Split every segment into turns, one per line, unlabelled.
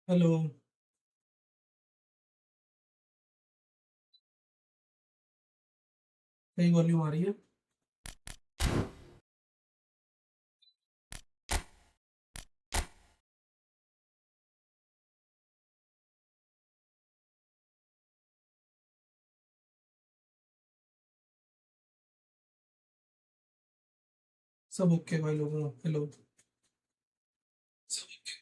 Hello. सही volume आ रही है। सब ओके भाई लोगों। हेलो। सब ओके।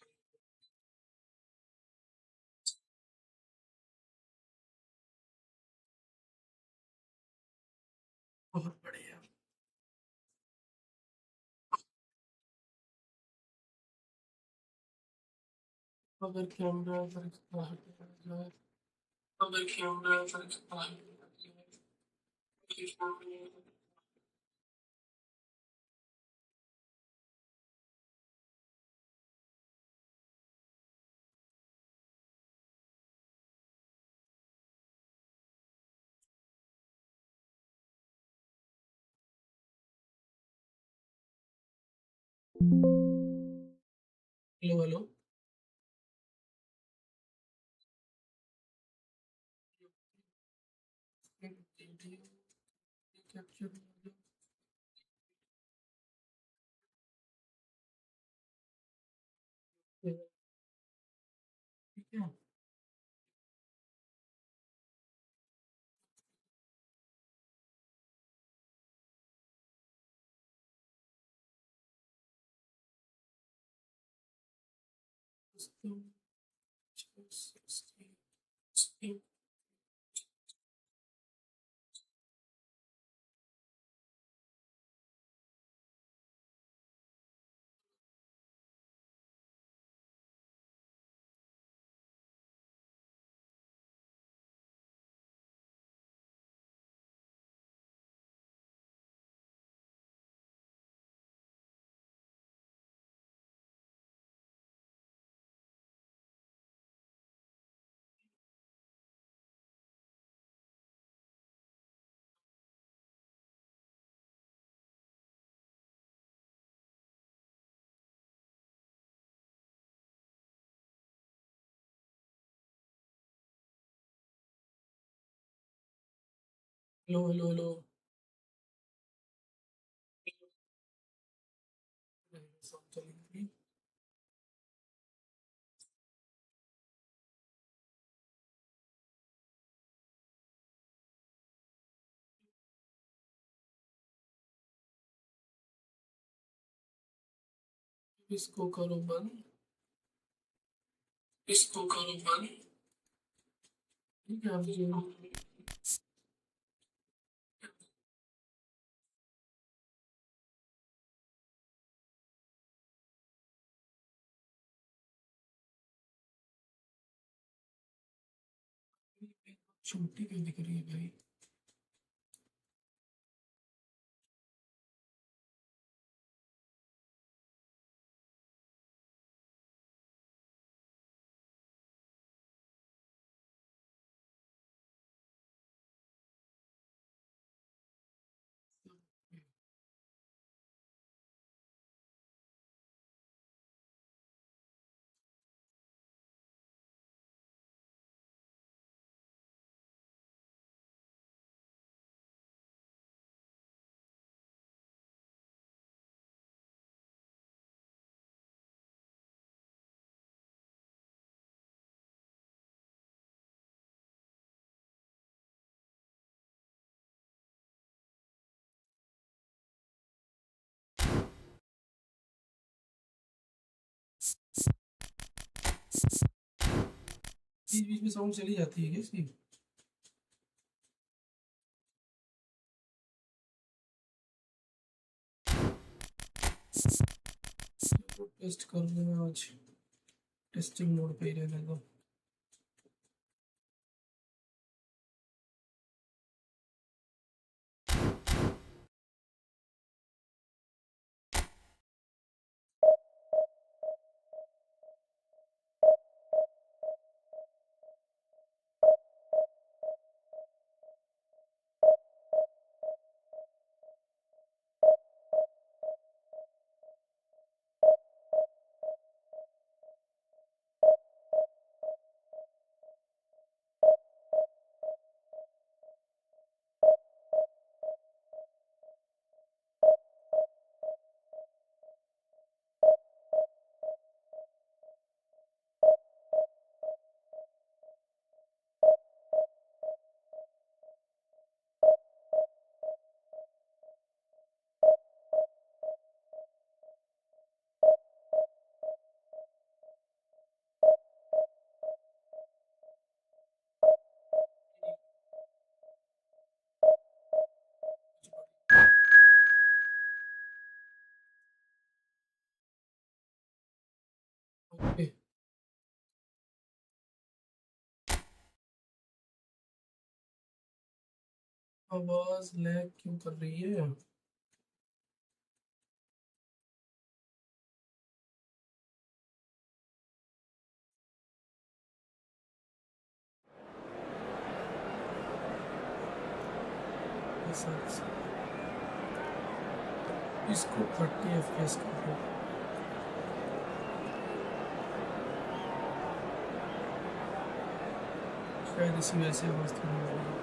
बहुत बढ़िया। अगर कैमरा अगर बाहर निकल जाए। अगर कैमरा अगर बाहर निकल जाए। Hello hello. कैप्चर। ठीक है। Hello hello hello. साउंड चलेगी। इसको करो बंद। इसको करो बंद। ठीक है आप जो छोटी क्यों दिख रही है भाई। बीच बीच में साउंड चली जाती है क्या इसकी। टेस्ट कर लूँगा आज। टेस्टिंग मोड पे ही रहने दो। आवाज लैग क्यों कर रही है? इसको 30 FPS कर दो। शायद इसी वजह से आवाज थोड़ी आ रही है।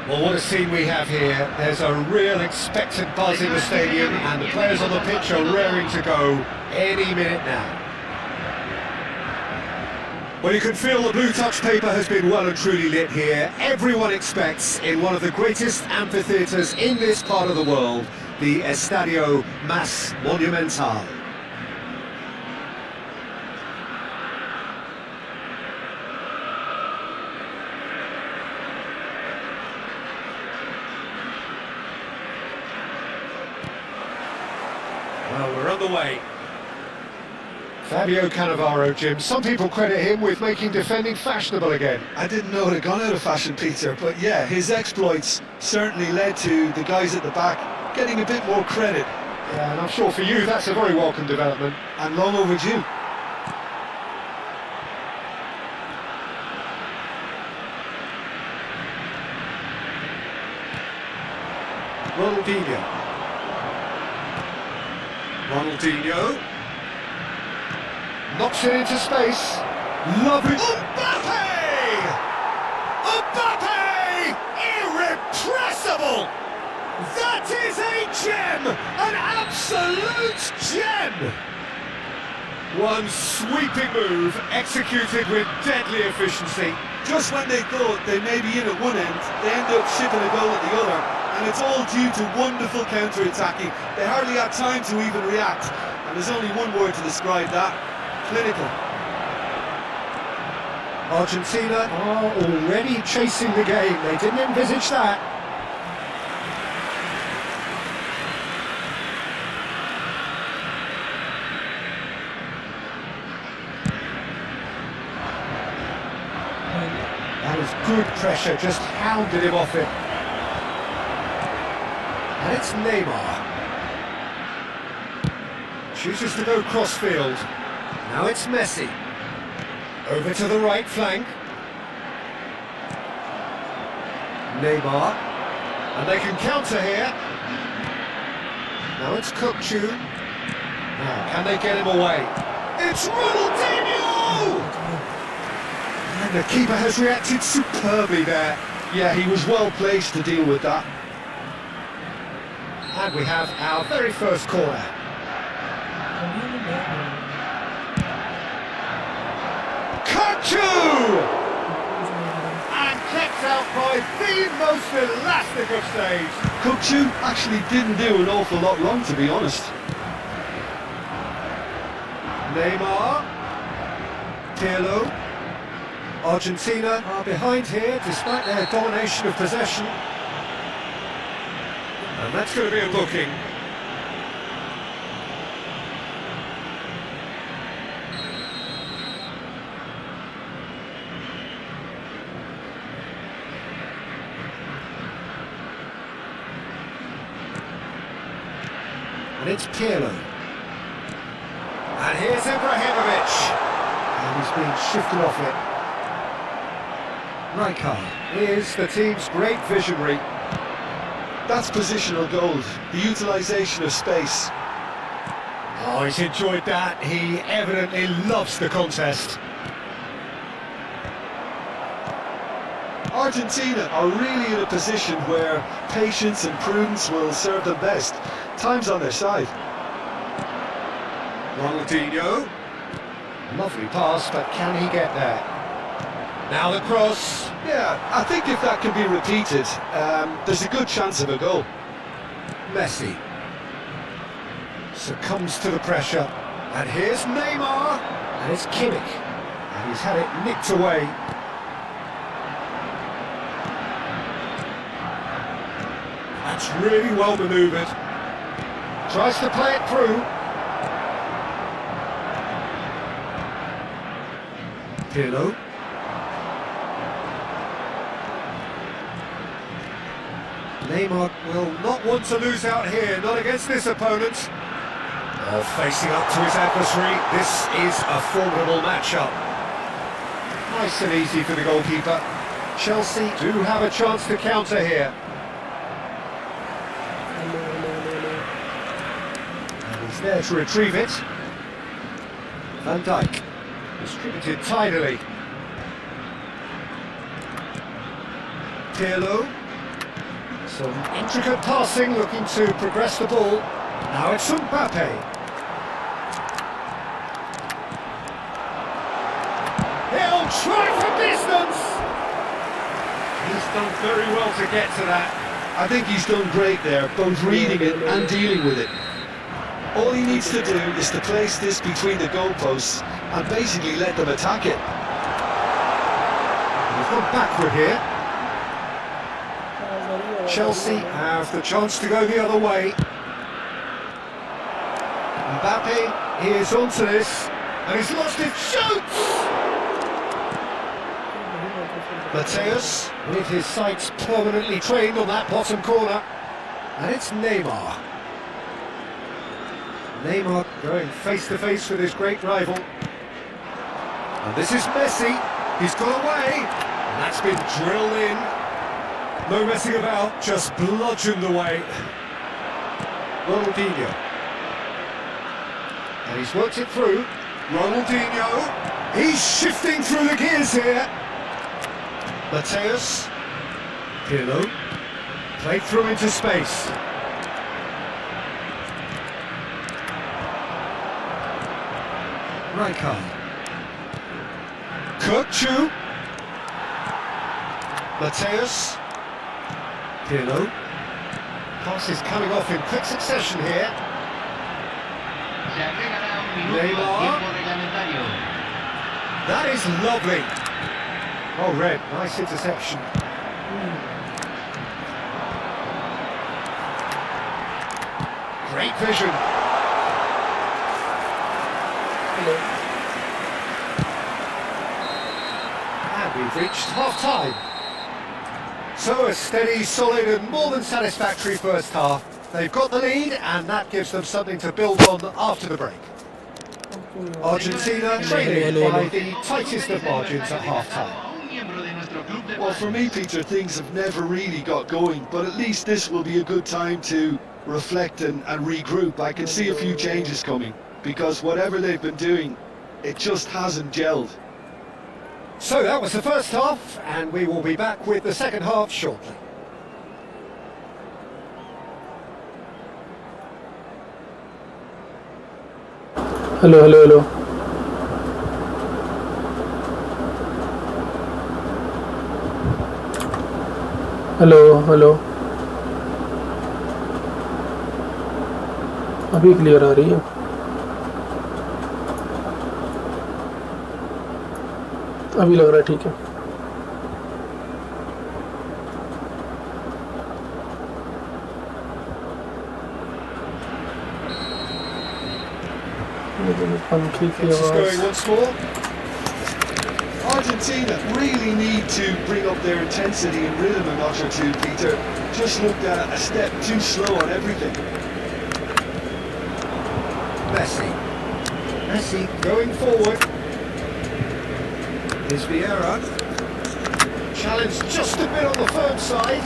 Well, what a scene we have here. There's a real expectant buzz in the stadium and the players on the pitch are raring to go any minute now. Well, you can feel the blue touch paper has been well and truly lit here. Everyone expects, in one of the greatest amphitheatres in this part of the world, the Estadio Mas Monumental. Well, we're on the way. Fabio Cannavaro, Jim. Some people credit him with making defending fashionable again.
I didn't know it had gone out of fashion, Peter, but yeah, his exploits certainly led to the guys at the back getting a bit more credit.
Yeah, and I'm sure for you that's a very welcome development.
And long overdue.
Ronaldinho. Ronaldinho knocks it into space. Lovely. Mbappe! Mbappe! Irrepressible! That is a gem! An absolute gem! One sweeping move executed with deadly efficiency.
Just when they thought they may be in at one end, they end up shipping a goal at the other. And it's all due to wonderful counter-attacking. They hardly had time to even react. And there's only one word to describe that: clinical.
Argentina are already chasing the game. They didn't envisage that. That was good pressure, just hounded him off it. And it's Neymar. Chooses to go cross-field. Now it's Messi. Over to the right flank. Neymar. And they can counter here. Now it's Kökçü. Now, can they get him away? It's Ronaldinho! And the keeper has reacted superbly there.
Yeah, he was well placed to deal with that.
And we have our very first corner. Kachu! And kept out by the most elastic of saves.
Kukçu actually didn't do an awful lot wrong, to be honest.
Neymar. Pirlo. Argentina are behind here despite their domination of possession. And that's going to be a booking. And it's Pirlo. And here's Ibrahimovic. And he's being shifted off it. Rijkaard is the team's great visionary.
That's positional gold, the utilisation of space.
Oh, he's enjoyed that. He evidently loves the contest.
Argentina are really in a position where patience and prudence will serve them best. Time's on their side.
Ronaldinho. Lovely pass, but can he get there? Now the cross.
Yeah, I think if that can be repeated, there's a good chance of a goal.
Messi succumbs to the pressure. And here's Neymar. And it's Kimmich. And he's had it nicked away. That's really well manoeuvred. Tries to play it through. Pirlo. Neymar will not want to lose out here, not against this opponent. Oh, facing up to his adversary, this is a formidable matchup. Nice and easy for the goalkeeper. Chelsea do have a chance to counter here. And he's there to retrieve it. Van Dijk, distributed tidily. Pirlo. Some intricate passing, looking to progress the ball. Now it's Mbappe. He'll try from distance! He's done very well to get to that.
I think he's done great there, both reading it and dealing with it. All he needs to do is to place this between the goalposts and basically let them attack it.
He's gone backward here. Chelsea have the chance to go the other way. Mbappe is onto this, and he's lost it, shoots! Mateus, with his sights permanently trained on that bottom corner. And it's Neymar. Neymar going face to face with his great rival. And this is Messi. He's got away, and that's been drilled in. No messing about, just bludgeoned away. Ronaldinho. And he's worked it through. Ronaldinho. He's shifting through the gears here. Mateus. Pirlo. Played through into space. Rijkaard. Kukçu. Mateus. Pirlo. Passes coming off in quick succession here. Neymar. That is lovely. Oh, red, nice interception. Great vision. And we've reached half-time. So a steady, solid and more than satisfactory first half. They've got the lead and that gives them something to build on after the break. Argentina trailing by the tightest of margins at half-time.
Well, for me, Peter, things have never really got going, but at least this will be a good time to reflect and regroup. I can see a few changes coming, because whatever they've been doing, it just hasn't gelled.
So that was the first half, and we will be back with the second half shortly.
Hello hello hello hello hello अभी clear आ रही है अभी लग रहा है ठीक है पंखी की
Gets us
आवाज
going once more. Argentina really need to bring up their intensity and rhythm a notch or two, Peter. Just looked a step too slow on everything.
Messi going forward. Here's Vieira. Challenge just a bit on the firm side.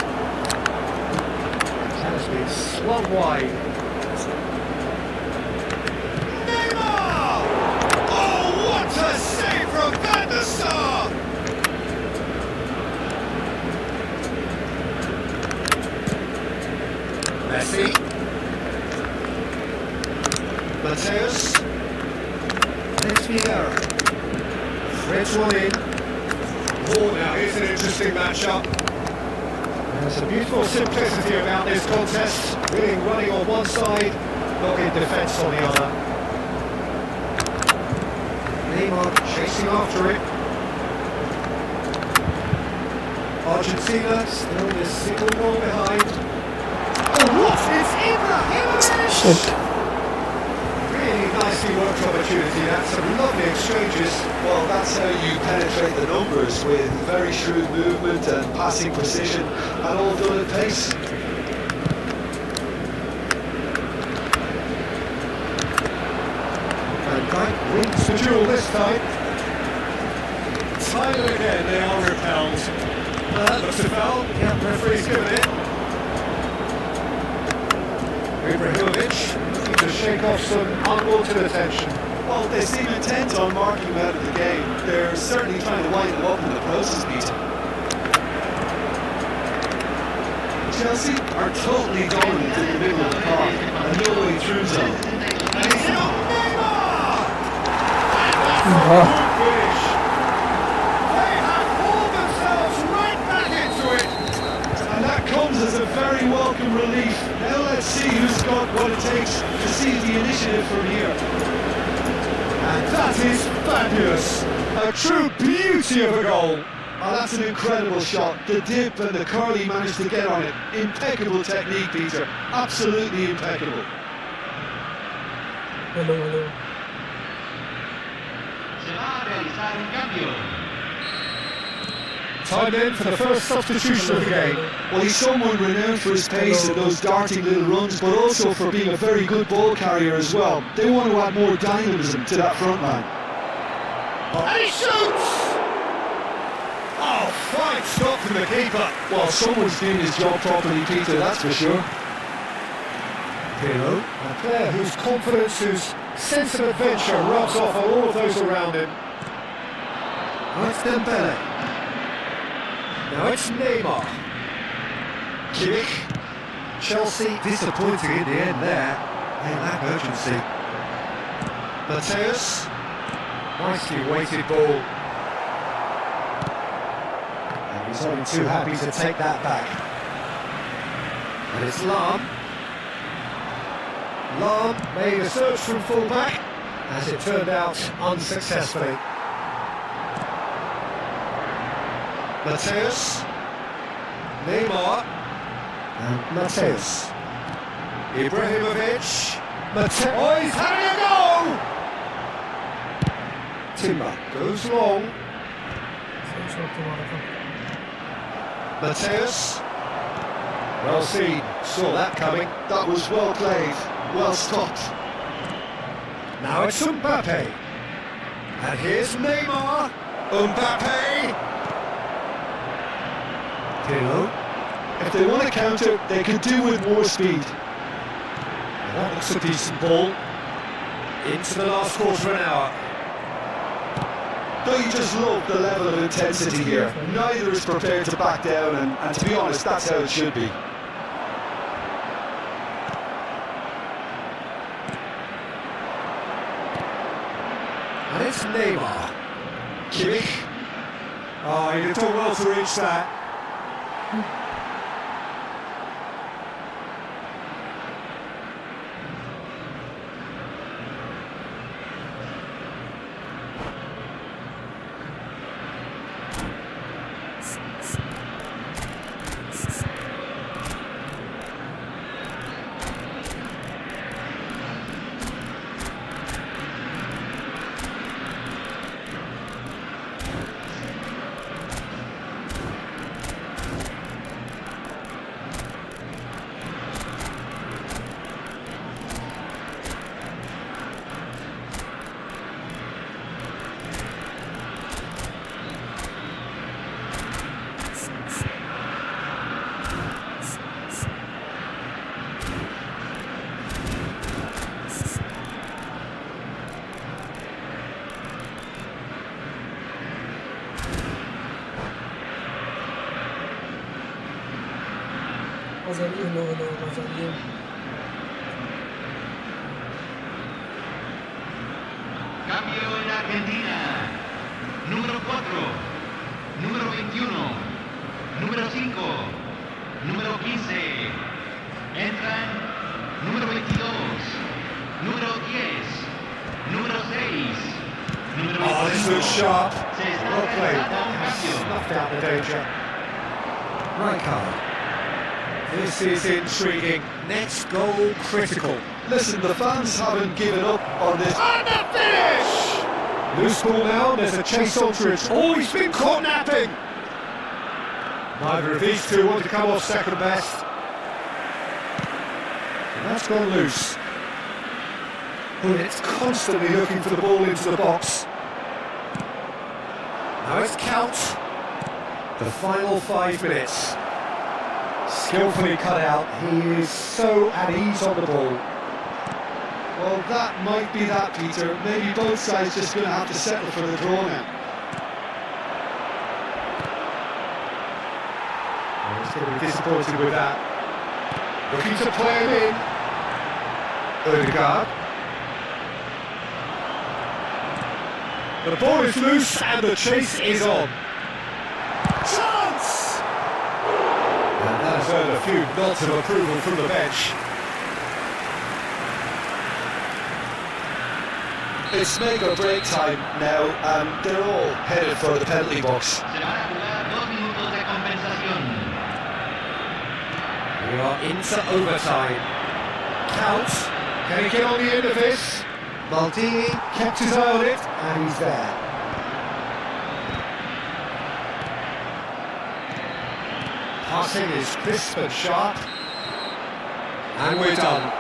That has been swung wide. Neymar! Oh, what a save from Van der Sar! Messi. Mateus. There's Vieira. Threads one in. Oh, now here's an interesting matchup. There's a beautiful simplicity about this contest. Winning running on one side, not in defence on the other. Neymar chasing after it. Argentina still this single goal behind. Oh, what? It's Ibrahimovic!
Shit.
Really nicely worked opportunity. That's some lovely exchanges.
Well, that's how you penetrate the numbers, with very shrewd movement and passing precision, and all done at pace.
And Dyke wins the duel this time. Time and again they are repelled. That looks a foul. Yeah, referee's given it. Ibrahimovic looking to shake off some unwanted attention.
Well, they seem intent on marking him out of the game. They're certainly trying to wind him up in the process, Peter. Chelsea are totally dominant in the middle of the park, and no way through zone.
And he's in on Neymar!
Ah.
Good finish. They have pulled themselves right back into it.
And that comes as a very welcome relief. Now let's see who's got what it takes to seize the initiative from here.
And that is fabulous. A true beauty of a goal.
Oh, that's an incredible shot. The dip and the curl he managed to get on it. Impeccable technique, Peter. Absolutely impeccable.
Hello hello
Time in for the first substitution of the game.
Well, he's someone renowned for his pace and those darting little runs, but also for being a very good ball carrier as well. They want to add more dynamism to that front line.
And he shoots! Oh, fine stop from the keeper.
Well, someone's doing his job properly, Peter, that's for sure.
Pirlo, a player whose confidence, whose sense of adventure rubs off on all of those around him. Now it's Dembele. Now it's Neymar. Kimmich. Chelsea disappointing in the end there. They lack urgency. Mateus. Nicely weighted ball. And he's only too happy to take that back. And it's Lam. Lam made a search from full-back, as it turned out unsuccessfully. Mateus, Neymar, and Mateus. Ibrahimovic, Mateus, oh, he's having a go! Timber goes long. Mateus, well seen, saw that coming.
That was well played, well stopped.
Now it's Mbappe. And here's Neymar. Mbappe. Pirlo.
If they want to counter, they can do with more speed.
That looks a decent ball. Into the last quarter of an hour.
Don't you just love the level of intensity here? Neither is prepared to back down, and to be honest, that's how it should be.
And it's Neymar. Kimmich. Oh, he did done well to reach that.
Cambio en Argentina. Número 4, número 21, número 5, número 15. Entran número 22, número 10, número 6, número 21.
Oh, this looks sharp.
Se está
Well played.
realizando un cambio.
Snuffed out the danger. Right card. This is intriguing. Next goal critical.
Listen, the fans haven't given up on this.
And the finish! Loose ball now, there's a chase onto it. Oh, he's been caught napping! Neither of these two want to come off second best. And that's gone loose. Well, it's constantly looking for the ball into the box. Now it's count. The final 5 minutes. Skillfully cut out. He is so at ease on the ball.
Well, that might be that, Peter. Maybe both sides just going to have to settle for the draw now.
Well, he's going to be disappointed with that. Looking to play him in. Odegaard. The ball is loose and the chase is on. Chance! And that has earned a few nods of approval from the bench.
It's make or break time now, and they're all headed for the penalty box.
Se van a jugar 2 minutos de compensación.
We are into overtime. Count. Can he get on the end of this? Maldini kept his eye on it, and he's there. Passing is crisp and sharp. And we're done.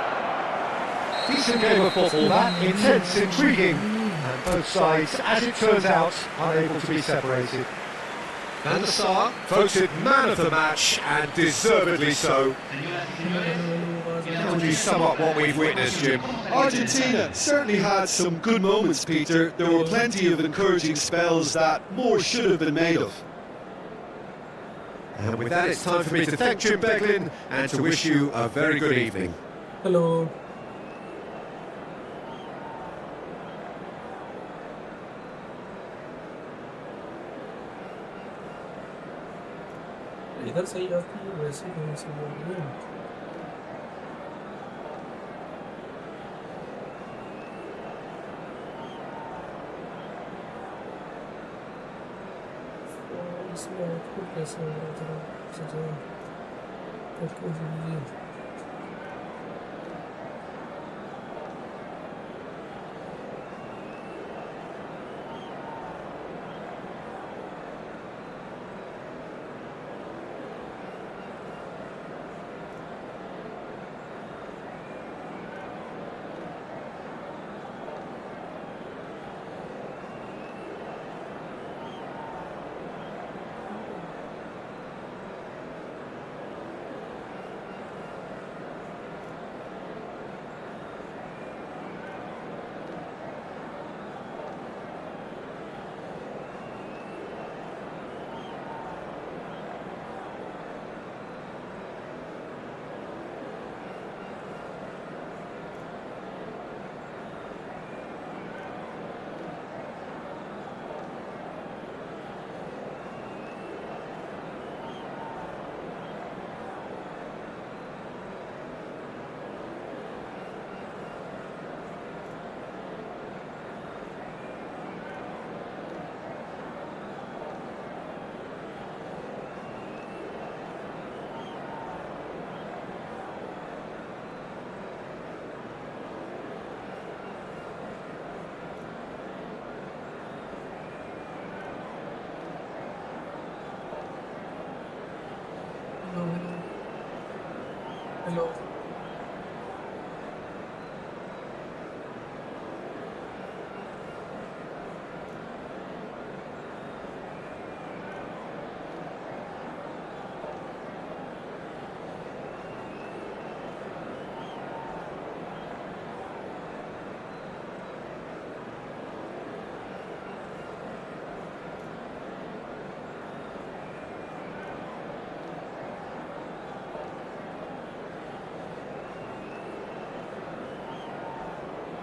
Decent game of football, that, intense, intriguing, and both sides, as it turns out, unable to be separated. Van der Sar, voted man of the match, and deservedly so. How would you sum up what we've witnessed, Jim?
Argentina certainly had some good moments, Peter. There were plenty of encouraging spells that more should have been made of.
And with that, it's time for me to thank Jim Beglin and to wish you a very good evening.
Hello. इधर सही आती है वैसे कहीं से बोल रही है तो इसमें आउटपुट कैसे होगा जरा सजा आपको जरूरी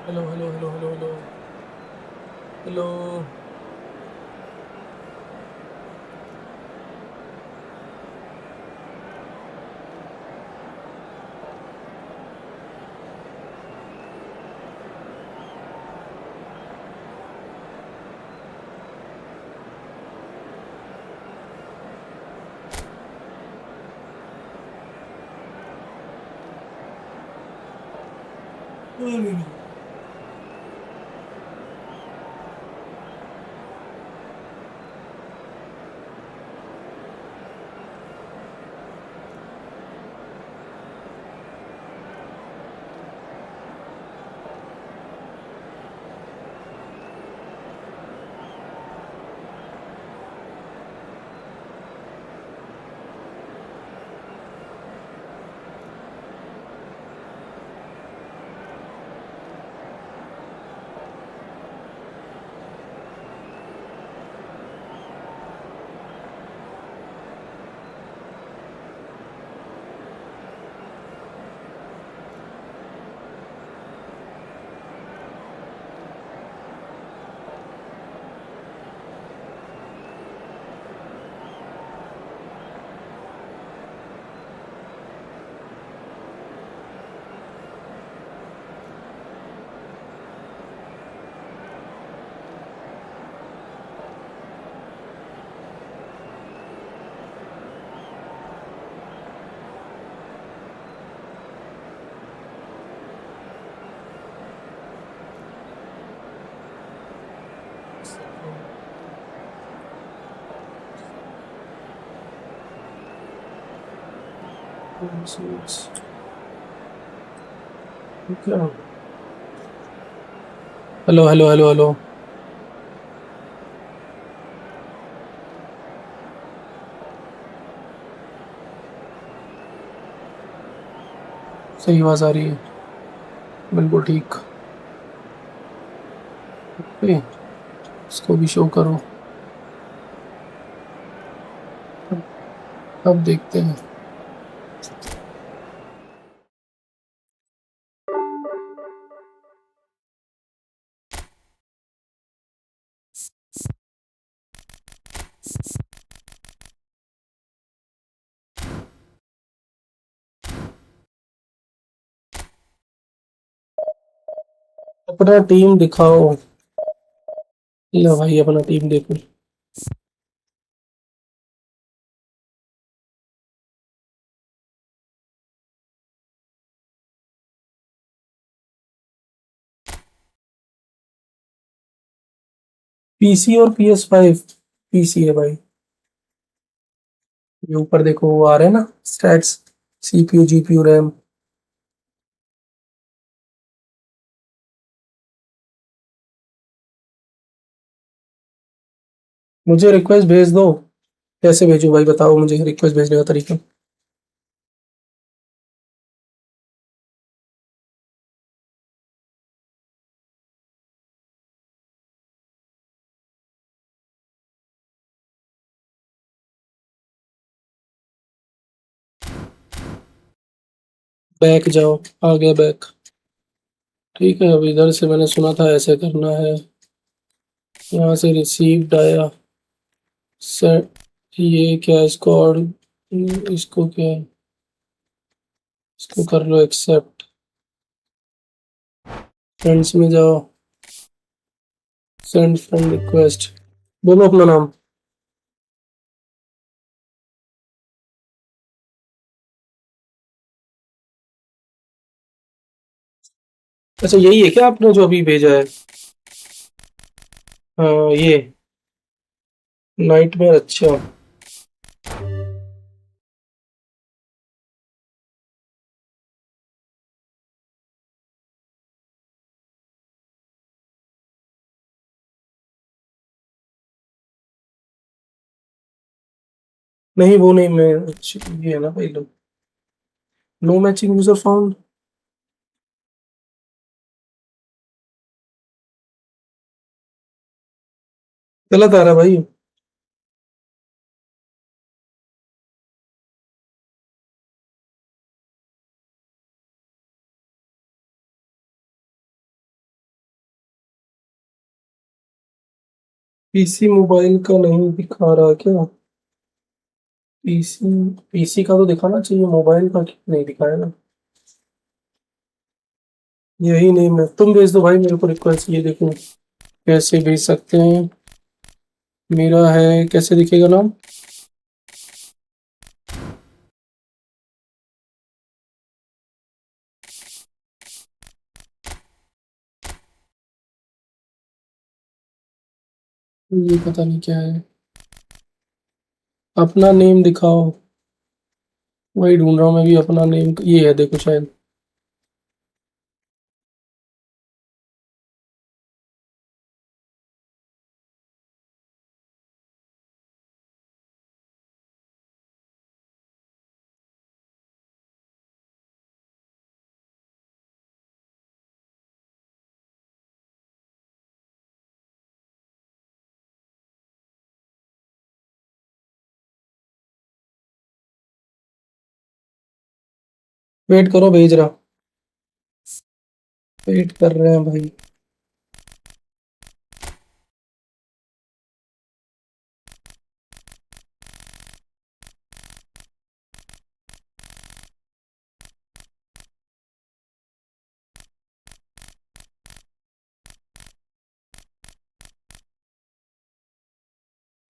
hello hello hello hello hello hello. अरे, क्या? Hello hello hello hello. सही आवाज आ रही है। बिल्कुल ठीक। ओके, इसको भी शो करो। अब देखते हैं। अपना टीम दिखाओ। लो भाई, अपना टीम देखो। पीसी और PS5। पीसी है भाई। ये ऊपर देखो, वो आ रहे हैं ना स्टैट्स। CPU, GPU, RAM. मुझे रिक्वेस्ट भेज दो। कैसे भेजूं भाई, बताओ मुझे रिक्वेस्ट भेजने का तरीका। बैक जाओ। आ गया बैक। ठीक है, अब इधर से मैंने सुना था ऐसे करना है। यहाँ से रिसीव्ड आया। सेट। ये क्या इसको, और इसको क्या है? इसको कर लो एक्सेप्ट। फ्रेंड्स में जाओ। Send friend request. बोलो अपना नाम। अच्छा, यही है क्या आपने जो अभी भेजा है? हाँ, ये नाइटमेयर। अच्छा। नहीं, वो नहीं, मैं ये है ना भाई, लो। No matching user found. गलत आ रहा है भाई। पीसी मोबाइल का नहीं दिखा रहा क्या? पीसी पीसी का तो दिखाना चाहिए, मोबाइल का क्यों नहीं दिखाएगा? यही नेम है, तुम भेज दो भाई मेरे को रिक्वेस्ट, ये देखो कैसे भेज सकते हैं। मेरा है, कैसे दिखेगा नाम? ये पता नहीं क्या है, अपना नेम दिखाओ। वही ढूंढ रहा हूँ मैं भी, अपना नेम ये है, देखो शायद। वेट करो, भेज रहा। वेट कर रहे हैं भाई।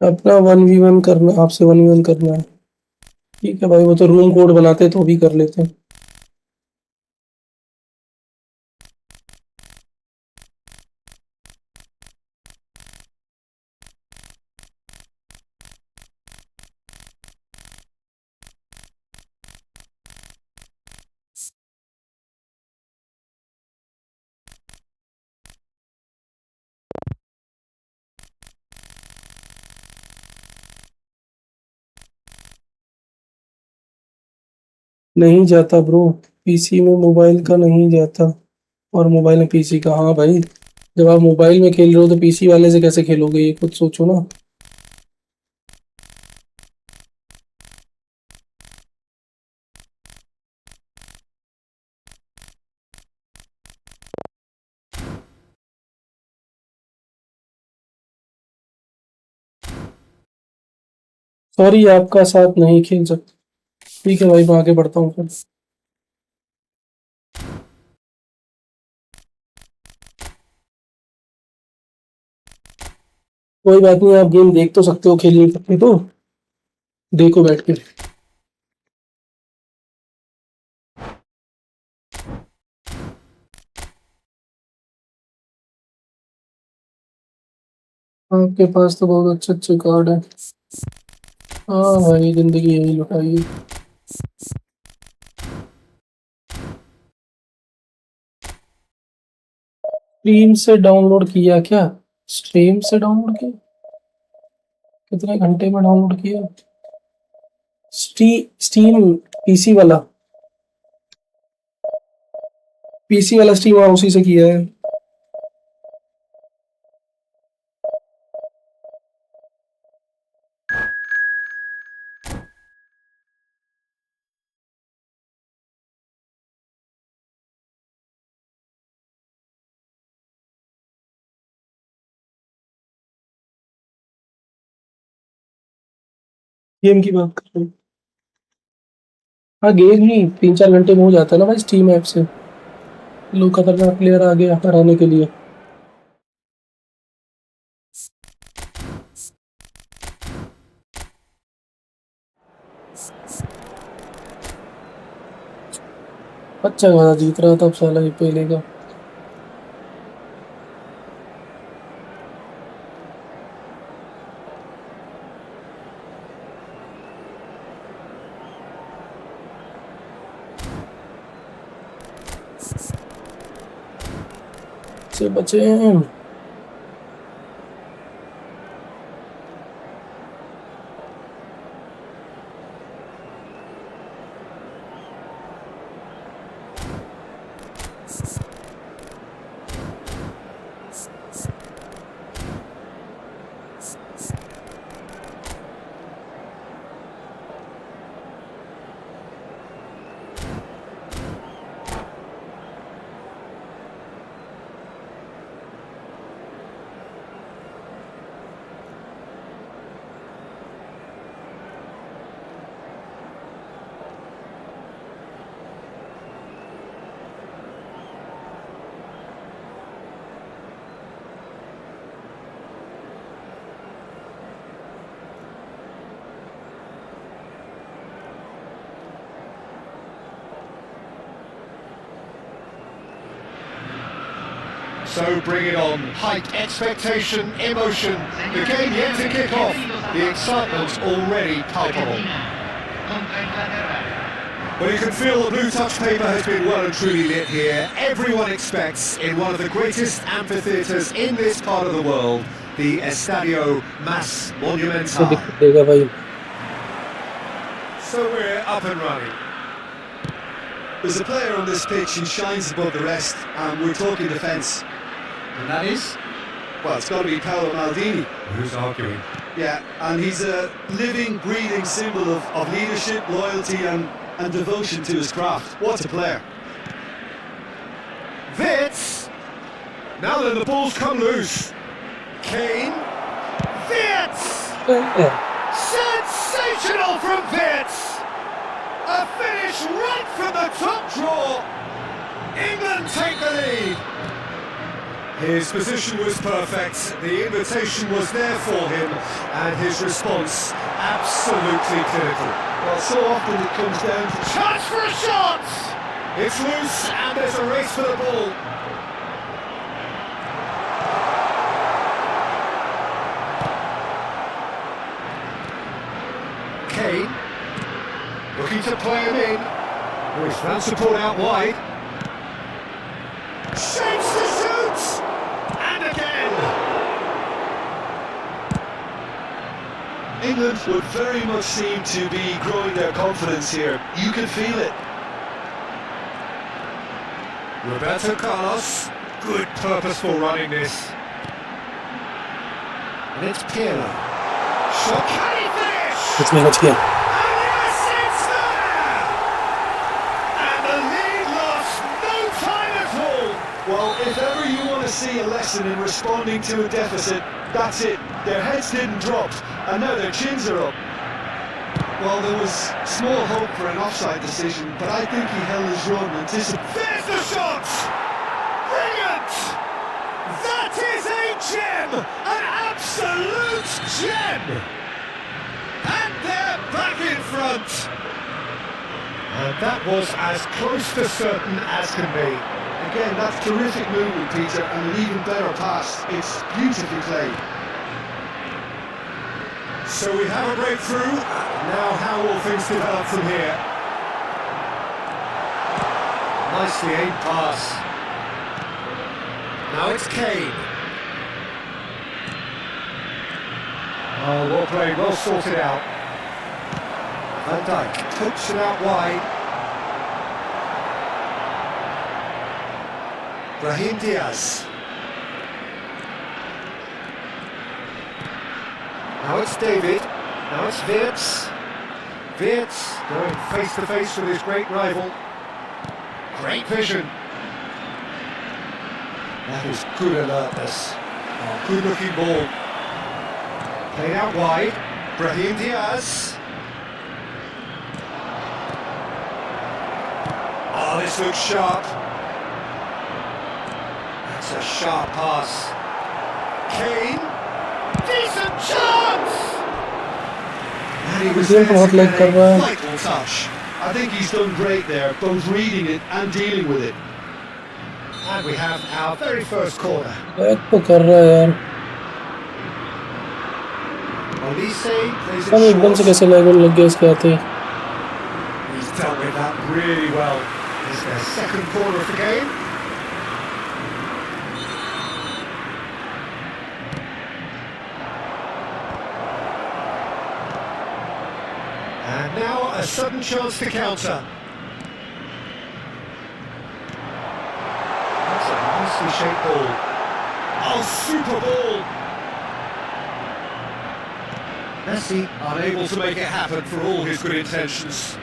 अपना 1v1 करना, आपसे 1v1 करना है। ठीक है भाई, वो तो रूम कोड बनाते तो भी कर लेते हैं। नहीं जाता ब्रो, पीसी में मोबाइल का नहीं जाता, और मोबाइल में पीसी का। हाँ भाई, जब आप मोबाइल में खेल रहे हो तो पीसी वाले से कैसे खेलोगे, ये खुद सोचो ना। सॉरी, आपका साथ नहीं खेल सकता। ठीक है भाई, मैं आगे बढ़ता हूँ फिर। कोई बात नहीं, आप गेम देख तो सकते हो, खेल नहीं सकते तो देखो बैठ के। आपके पास तो बहुत अच्छे अच्छे कार्ड है। हाँ भाई, जिंदगी यही लुटाई है। स्ट्रीम से डाउनलोड किया क्या? स्ट्रीम से डाउनलोड किया? कितने घंटे में डाउनलोड किया? स्टीम पीसी वाला, पीसी वाला स्टीम, हाँ उसी से किया है। गेम की बात कर रहे हैं। हाँ, गेम ही 3-4 घंटे में हो जाता है ना भाई, स्टीम ऐप से। लोग खतरनाक प्लेयर आ गया हराने के लिए। अच्छा खासा जीत रहा था, अब साला ये पहले का। से बचे हैं।
So bring it on. Hype, expectation, emotion. The game yet to kick off. The excitement's already palpable.
Argentina contra Inglaterra.
Well, you can feel the blue touch paper has been well and truly lit here. Everyone expects, in one of the greatest amphitheatres in this part of the world, the Estadio Mas
तो
Monumental.
दिक्कत देगा भाई.
So we're up and running.
There's a player on this pitch who shines above the rest, and we're talking defence.
And that is?
Well, it's got to be Paolo Maldini.
Who's arguing?
Yeah, and he's a living, breathing symbol of leadership, loyalty and devotion to his craft. What a player.
Wits! Now then, the ball's come loose. Kane. Wits! Sensational from Wits! A finish right from the top draw. England take the lead. His position was perfect, the invitation was there for him, and his response absolutely clinical.
Well, so often it comes down to
Chance for a shot! It's loose, and there's a race for the ball. Kane, looking to play him in. With fan support out wide. Shapes to shoot! And again!
England would very much seem to be growing their confidence here. You can feel it.
Roberto Carlos, good purposeful running this. And it's Pirlo. Shot, can he finish?
कुछ नहीं बच गया.
And yes, it's there! And the lead lost no time at all.
Well, if ever you want to see a lesson in responding to a deficit, that's it. Their heads didn't drop, and now their chins are up. Well, there was small hope for an offside decision, but I think he held his run anticipating.
There's the shot! Brilliant! That is a gem! An absolute gem! And they're back in front! And that was as close to certain as can be.
Again, that's terrific movement, Peter, and an even better pass. It's beautifully played.
So we have a breakthrough. Now how will things develop from here? Nicely aimed pass. Now it's Kane. Oh, well played, well sorted out. Van Dijk pokes it out wide. Brahim Diaz. Now it's David. Now it's Wirtz. Wirtz going face to face with his great rival. Great vision. That is good alertness. Oh, good looking ball. Played out wide. Brahim Diaz. Oh, this looks sharp. That's a sharp pass. Kane. Decent chance! And he was
game
there
बहुत
to
like
get
कर रहा
a
है.
vital touch.
I think he's done great there, both reading it and dealing with it.
And we have our very first corner.
Back तो कर रहा है यार.
Olise plays
हम
it
एकदम से
short.
कैसे लेवल लग गया इसके आते.
He's dealt with that really well. It's their second corner of the game. And now a sudden chance to counter. That's a nicely shaped ball. Oh, super ball! Messi unable to make it happen for all his good intentions.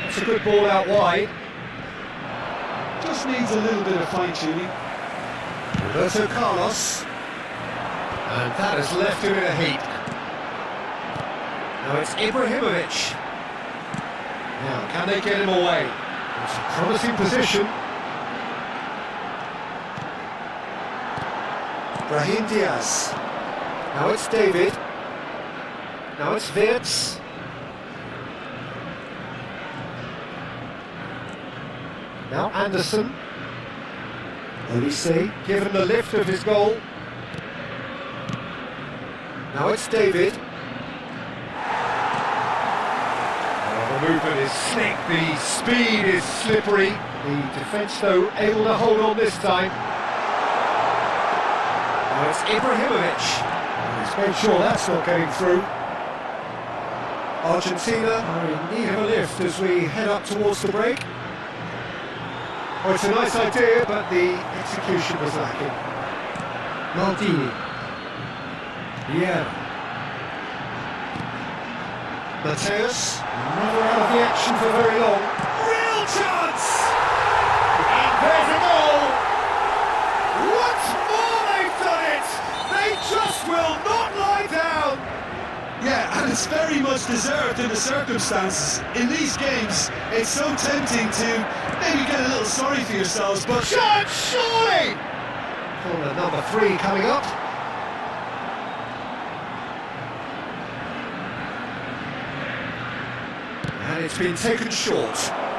That's a good ball out wide.
Just needs a little bit of fine-tuning.
Roberto Carlos. And that has left him in a heap. Now it's Ibrahimovic. Now, can they get him away? It's a promising position. Brahim Diaz. Now it's David. Now it's Wirtz. Now Anderson. Olise, given the lift of his goal. Now it's David. The movement is slick, the speed is slippery. The defence, though, able to hold on this time. Now it's Ibrahimovic. He's made sure that's not getting through. Argentina are in need of a lift as we head up towards the break. Oh, it's a nice idea, but the execution was lacking. Maldini. Yeah. Mateus, never out of the action for very long. Real chance! And there's a goal! Once more they've done it! They just will not lie down!
Yeah, and it's very much deserved in the circumstances. In these games, it's so tempting to maybe get a little sorry for yourselves, but
Shot, surely! Corner number 3 coming up. And it's been taken short.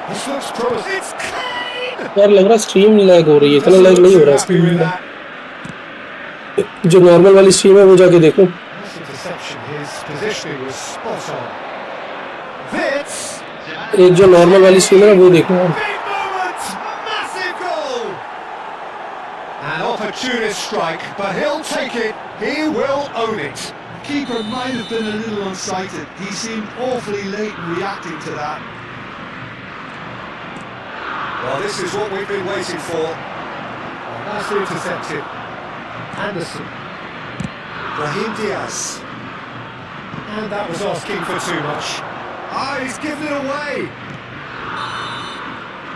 This looks promising. It's Kane!
यार लग रहा stream lag हो रही है, इतना lag नहीं हो रहा
Happy with
स्ट्रीम
that.
में। जो नॉर्मल वाली स्ट्रीम है वो जाके देखो।
Nice interception. His positioning was spot on. Vitz.
एक जो नॉर्मल वाली स्ट्रीम है ना वो देखो।
Big moment! Massive goal! An opportunist strike, but he'll take it. He will own it.
the keeper might have been a little unsighted. He seemed awfully late in reacting to that.
Well, this is what we've been waiting for. Nicely intercepted. Anderson. Brahim Diaz. And that was asking for too much. Ah, he's given it away.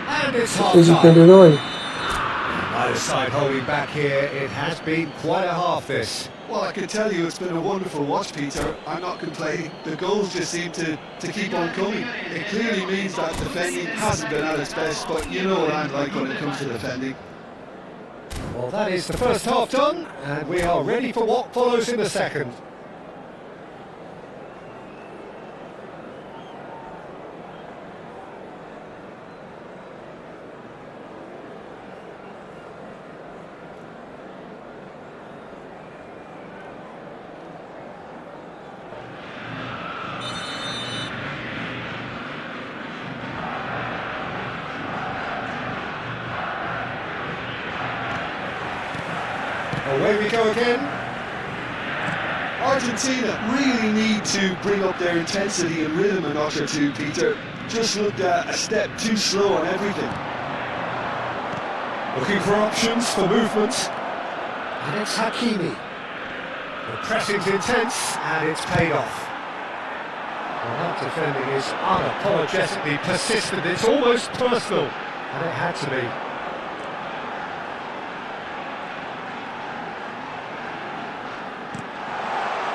And it's
Is it
half-time.
going?
Either side holding back here. It has been quite a half, this.
Well, I can tell you it's been a wonderful watch, Peter. I'm not complaining. The goals just seem to keep on coming. It clearly means that defending hasn't been at its best, but you know what I'm like when it comes to defending.
Well, that is the first half done, and we are ready for what follows in the second. Away we go again.
Argentina really need to bring up their intensity and rhythm a notch or two, Peter. Just looked a step too slow on everything.
Looking for options for movement. And it's Hakimi. The pressing's intense, and it's paid off. Well, that defending is unapologetically persistent. It's almost personal, and it had to be.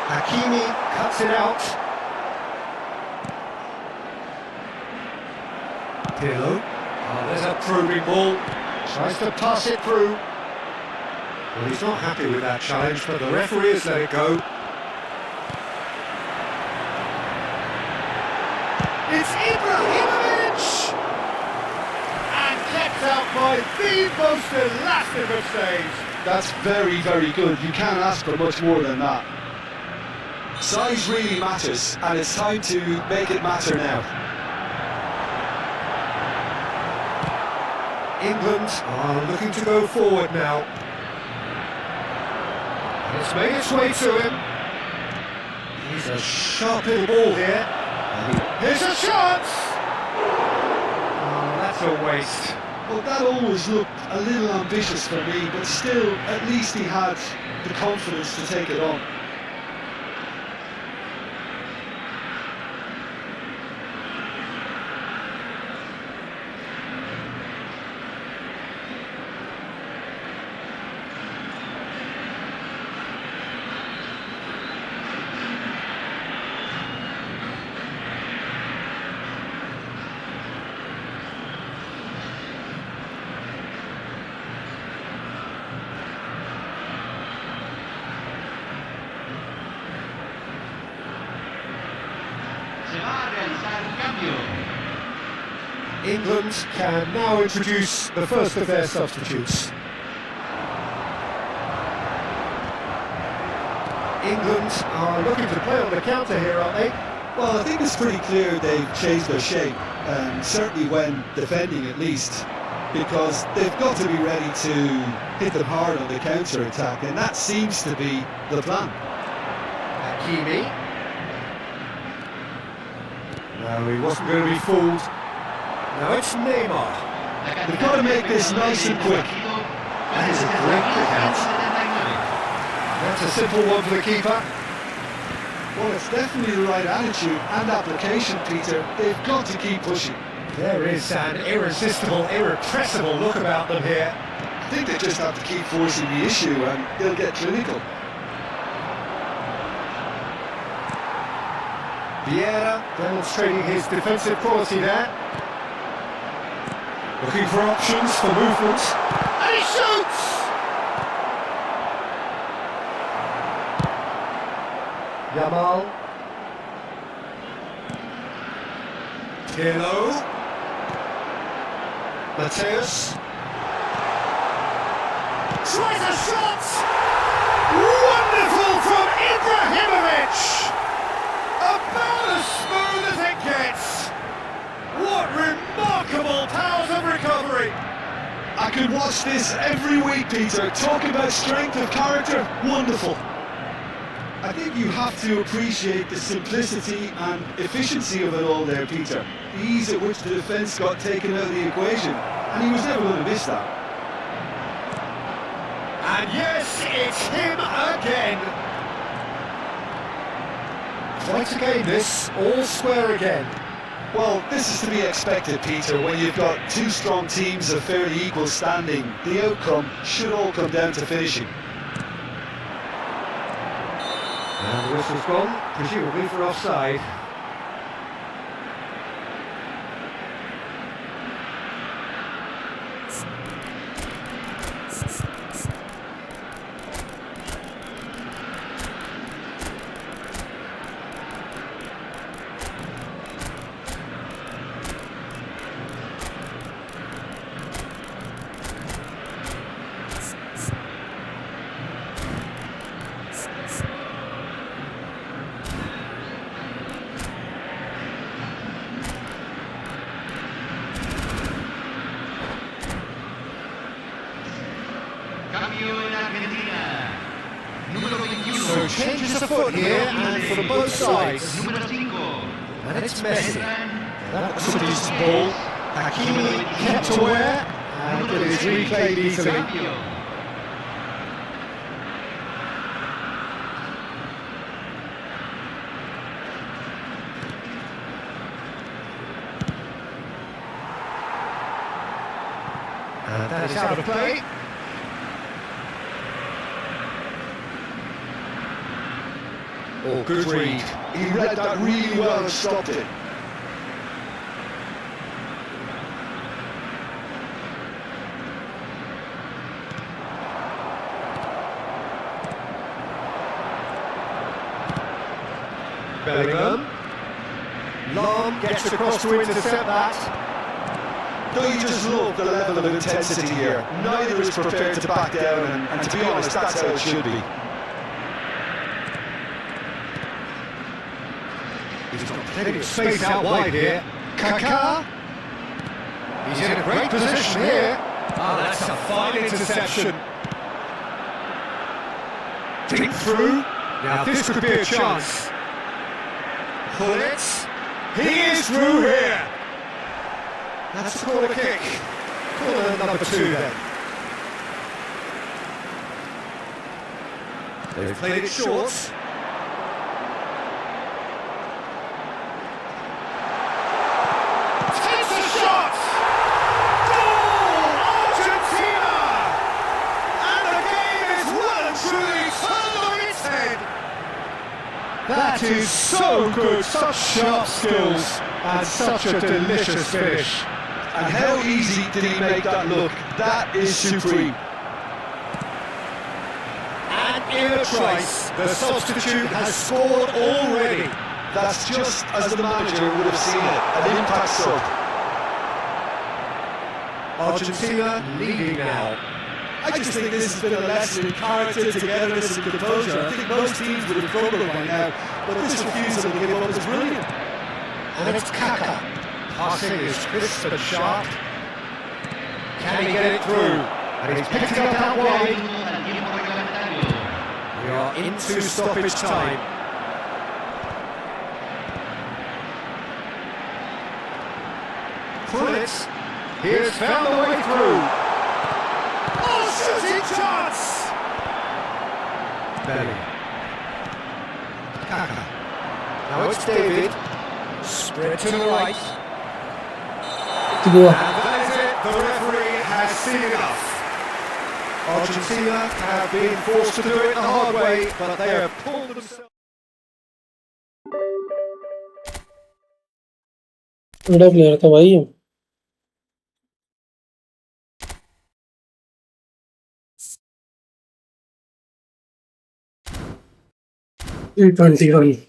Hakimi cuts it out. Pirlo. Oh, there's a probing ball. Tries to pass it through. Well, he's not happy with that challenge, but the referee has let it go. It's Ibrahimovic! And kept out by the most elastic of saves.
That's very, very good. You can't ask for much more than that. Size really matters, and it's time to make it matter now.
England are looking to go forward now. And it's made its way to him. He's a sharp little ball here. Here's a chance! Oh, that's a waste.
Well, that always looked a little ambitious for me, but still, at least he had the confidence to take it on.
England can now introduce the first of their substitutes. England are looking to play on the counter here, aren't they?
Well, I think it's pretty clear they've changed their shape, certainly when defending at least, because they've got to be ready to hit them hard on the counter-attack, and that seems to be the plan.
Hakimi. No, he wasn't going to be fooled. Now it's Neymar.
They've got to make this nice and quick.
That is a great kick out. That's a simple one for the keeper.
Well, it's definitely the right attitude and application, Peter. They've got to keep pushing.
There is an irresistible, irrepressible look about them here.
I think they just have to keep forcing the issue and they'll get clinical.
Vieira demonstrating his defensive quality there. Looking for options for movement. And he shoots! Yamal. Pirlo. Mateus. Tries a shot! Wonderful from Ibrahimovic! About as smooth as it gets! What remarkable powers of recovery!
I could watch this every week, Peter. Talk about strength of character, wonderful. I think you have to appreciate the simplicity and efficiency of it all there, Peter. The ease at which the defence got taken out of the equation, and he was never going to miss that.
And yes, it's him again! Quite a game this, all square again.
Well, this is to be expected, Peter, when you've got two strong teams of fairly equal standing. The outcome should all come down to finishing.
And the whistle's gone, presumably for offside. So changes afoot here, and from both sides. And it's Messi. That was a decent ball. Hakimi kept aware, and it is replayed easily. And that is out of play. Oh, good read.
He read that really well and stopped it.
Bellingham. Long gets across to intercept that.
Don't you just love the level of intensity here? Neither is prepared to back down, and to be honest, that's how it should be.
He's got plenty of space out wide here. Kaká. He's in a great position here. Oh, that's a fine interception. Deep through. Now this could be a chance. Pullets. He is through here. That's a corner kick. Corner number 2 then. They've played it short. Takes a shot! Goal! Argentina! And the game is well and truly turned on its head. That is so good, such sharp skills and such a delicious finish.
And how easy did he make that look? That is supreme.
And in a trice, the substitute has scored already.
That's just as the manager would have seen it, an impact sub.
Argentina leading now.
I just think this has been a lesson in character, togetherness and composure. I think most teams would have crumbled by now, but this refusal to give up is brilliant.
And it's Kaka. Passing is crisp and sharp. Can he get it through? And he's picked it up out wide. We are into stoppage time. Pullets. He has found the way through. Oh, shooting chance! Belly. Kaka. Now it's David. Spread to the right.
Go.
And that is it. The referee has seen enough. Argentina have been forced to do it the hard way, but they have pulled themselves.
बड़ा player था भाई ये। T21।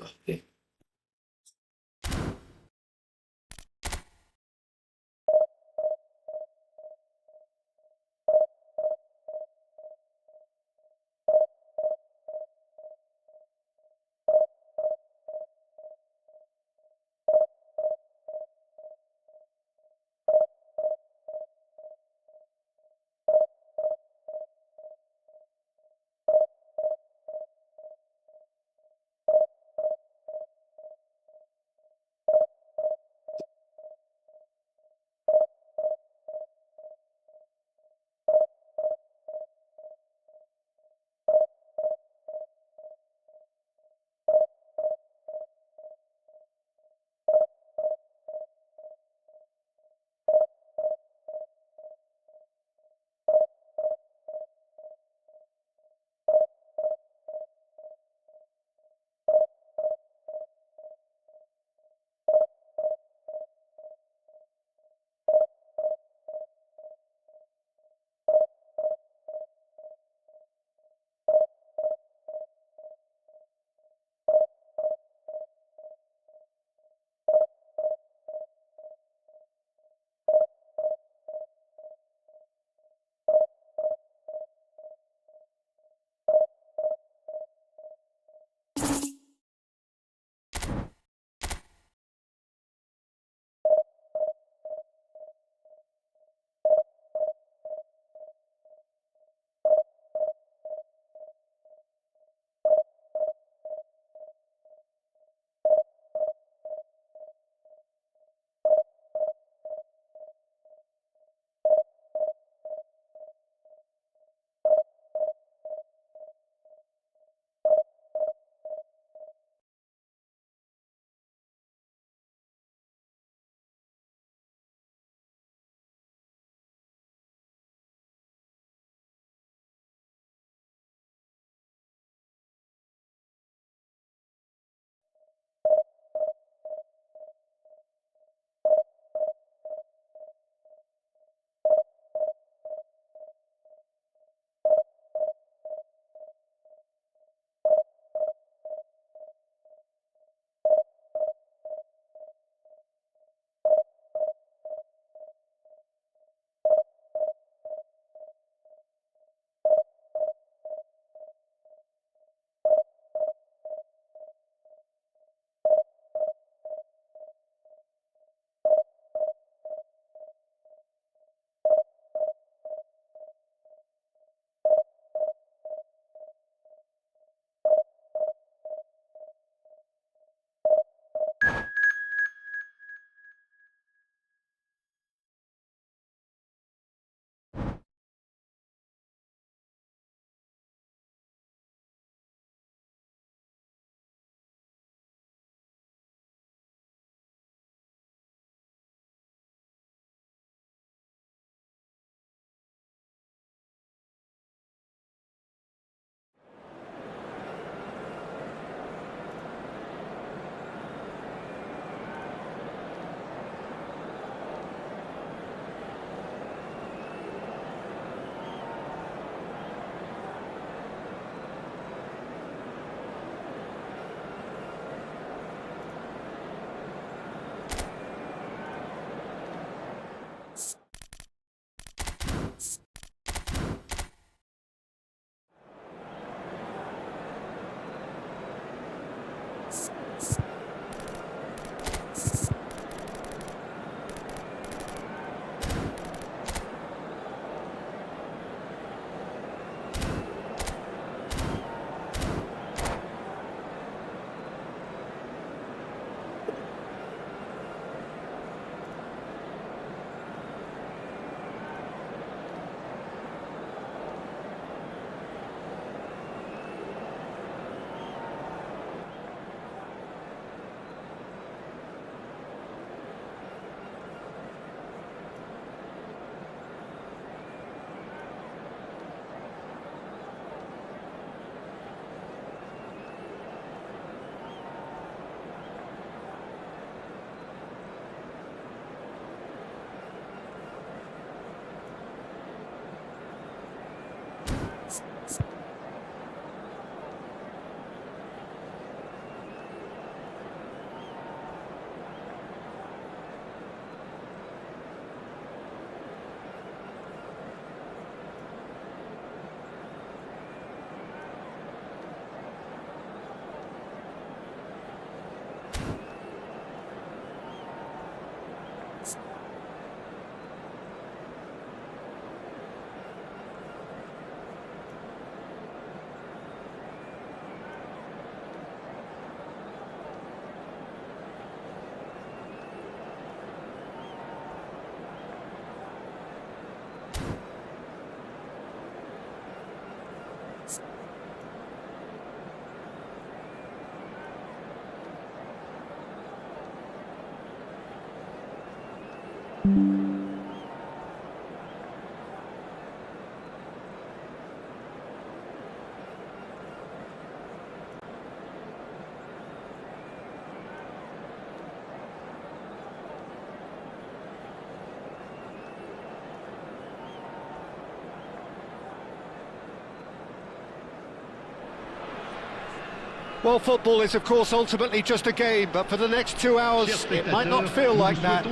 Well, football is, of course, ultimately just a game, but for the next 2 hours, it might not feel like that.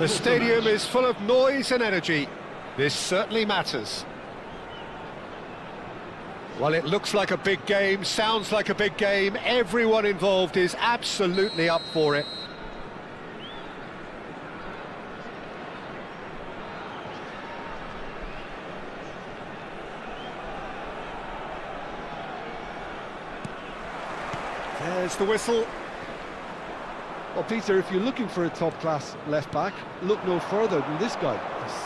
The stadium is full of noise and energy. This certainly matters. Well, it looks like a big game, sounds like a big game. Everyone involved is absolutely up for it. There's the whistle.
Well, Peter, if you're looking for a top-class left-back, look no further than this guy.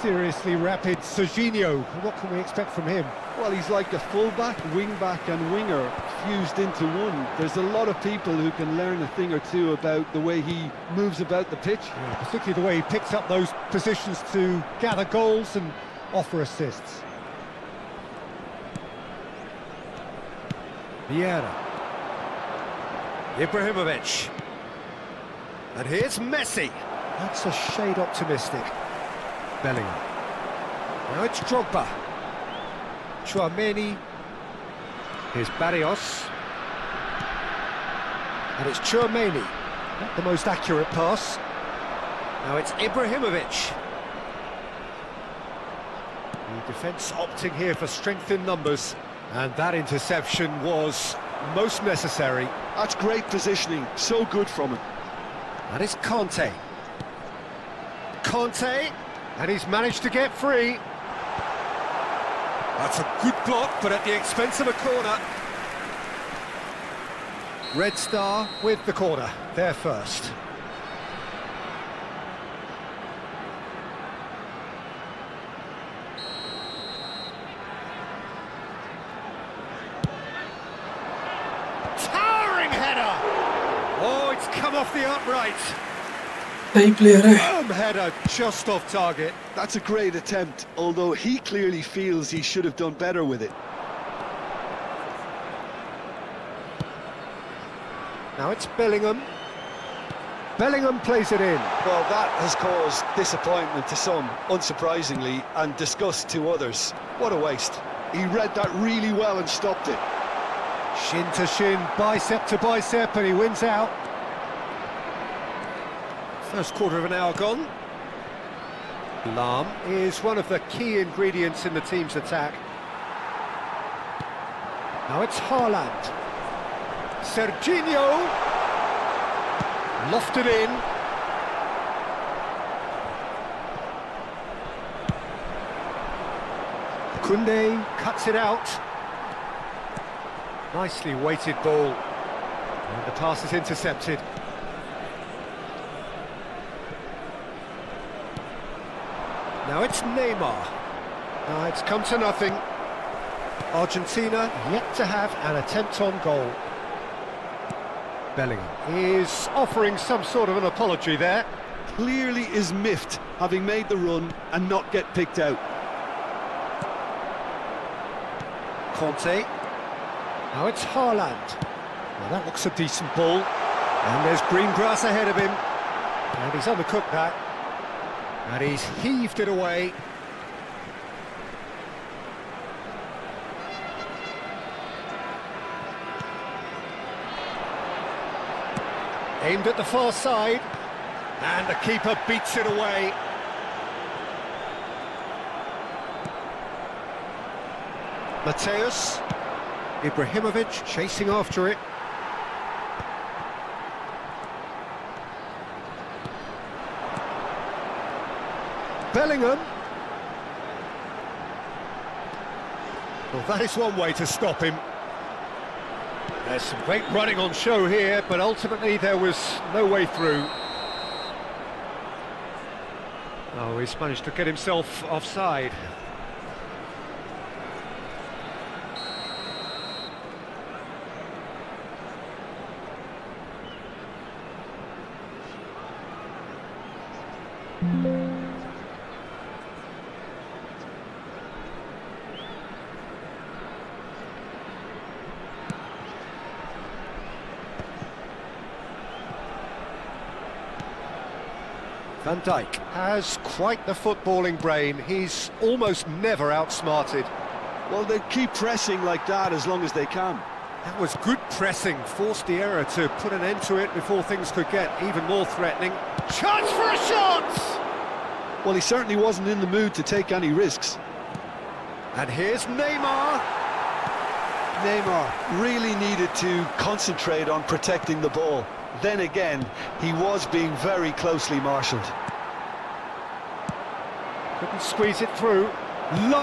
Seriously rapid Serginho. What can we expect from him?
Well, he's like a full-back, wing-back and winger fused into one. There's a lot of people who can learn a thing or two about the way he moves about the pitch.
Yeah, particularly the way he picks up those positions to gather goals and offer assists. Vieira. Ibrahimovic. And here's Messi. That's a shade optimistic. Bellingham. Now it's Drogba. Tchouaméni. Here's Barrios. And it's Tchouaméni. Not the most accurate pass. Now it's Ibrahimovic. The defence opting here for strength in numbers. And that interception was most necessary.
That's great positioning, so good from him.
And it's Conte. Conte, and he's managed to get free. That's a good block, but at the expense of a corner. Red Star with the corner, there first. Towering header! Oh, it's come off the upright.
सही player है.
Header just off target.
That's a great attempt, although he clearly feels he should have done better with it.
Now it's Bellingham. Bellingham plays it in.
Well, that has caused disappointment to some, unsurprisingly, and disgust to others. What a waste. He read that really well and stopped it.
Shin to shin, bicep to bicep, and he wins out. First quarter of an hour gone. Alarm is one of the key ingredients in the team's attack. Now it's Haaland. Serginho. Lofted in. Koundé cuts it out. Nicely weighted ball. And the pass is intercepted. Now it's Neymar. It's come to nothing. Argentina yet to have an attempt on goal. Bellingham is offering some sort of an apology there.
Clearly is miffed, having made the run and not get picked out.
Conte. Now it's Haaland. Well, that looks a decent ball. And there's green grass ahead of him. And he's undercooked that. And he's heaved it away. Aimed at the far side. And the keeper beats it away. Mateus. Ibrahimovic chasing after it. Bellingham. Well, that is one way to stop him. There's some great running on show here, but ultimately there was no way through. Oh, he's managed to get himself offside. Van Dijk has quite the footballing brain. He's almost never outsmarted.
Well, they keep pressing like that as long as they can.
That was good pressing, forced the error to put an end to it before things could get even more threatening. Chance for a shot!
Well, he certainly wasn't in the mood to take any risks.
And here's Neymar.
Neymar really needed to concentrate on protecting the ball. Then again, he was being very closely marshalled.
Couldn't squeeze it through.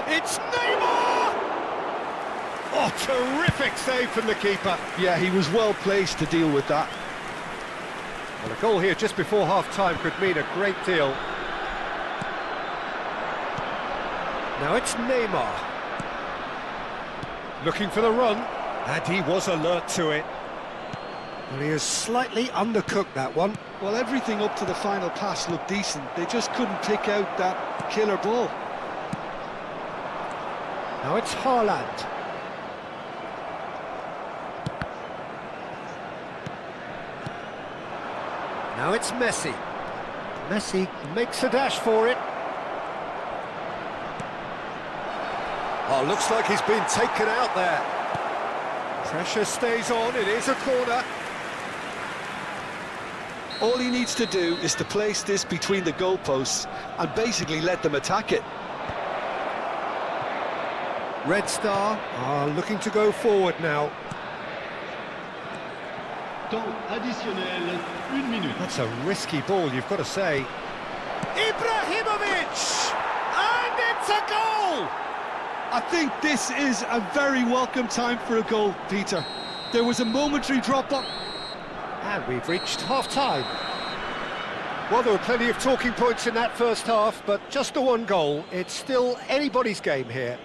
It's Neymar! Oh, terrific save from the keeper.
Yeah, he was well placed to deal with that.
Well, a goal here just before half-time could mean a great deal. Now it's Neymar. Looking for the run, and he was alert to it. Well, he has slightly undercooked that one.
Well, everything up to the final pass looked decent. They just couldn't pick out that killer ball.
Now it's Haaland. Now it's Messi. Messi makes a dash for it. Oh, looks like he's been taken out there. Pressure stays on, it is a corner.
All he needs to do is to place this between the goalposts and basically let them attack it.
Red Star are looking to go forward now.
Temps additionnel, 1 minute.
That's a risky ball, you've got to say. Ibrahimovic! And it's a goal!
I think this is a very welcome time for a goal, Peter. There was a momentary drop-up.
And we've reached half-time. Well, there were plenty of talking points in that first half, but just the one goal. It's still anybody's game here.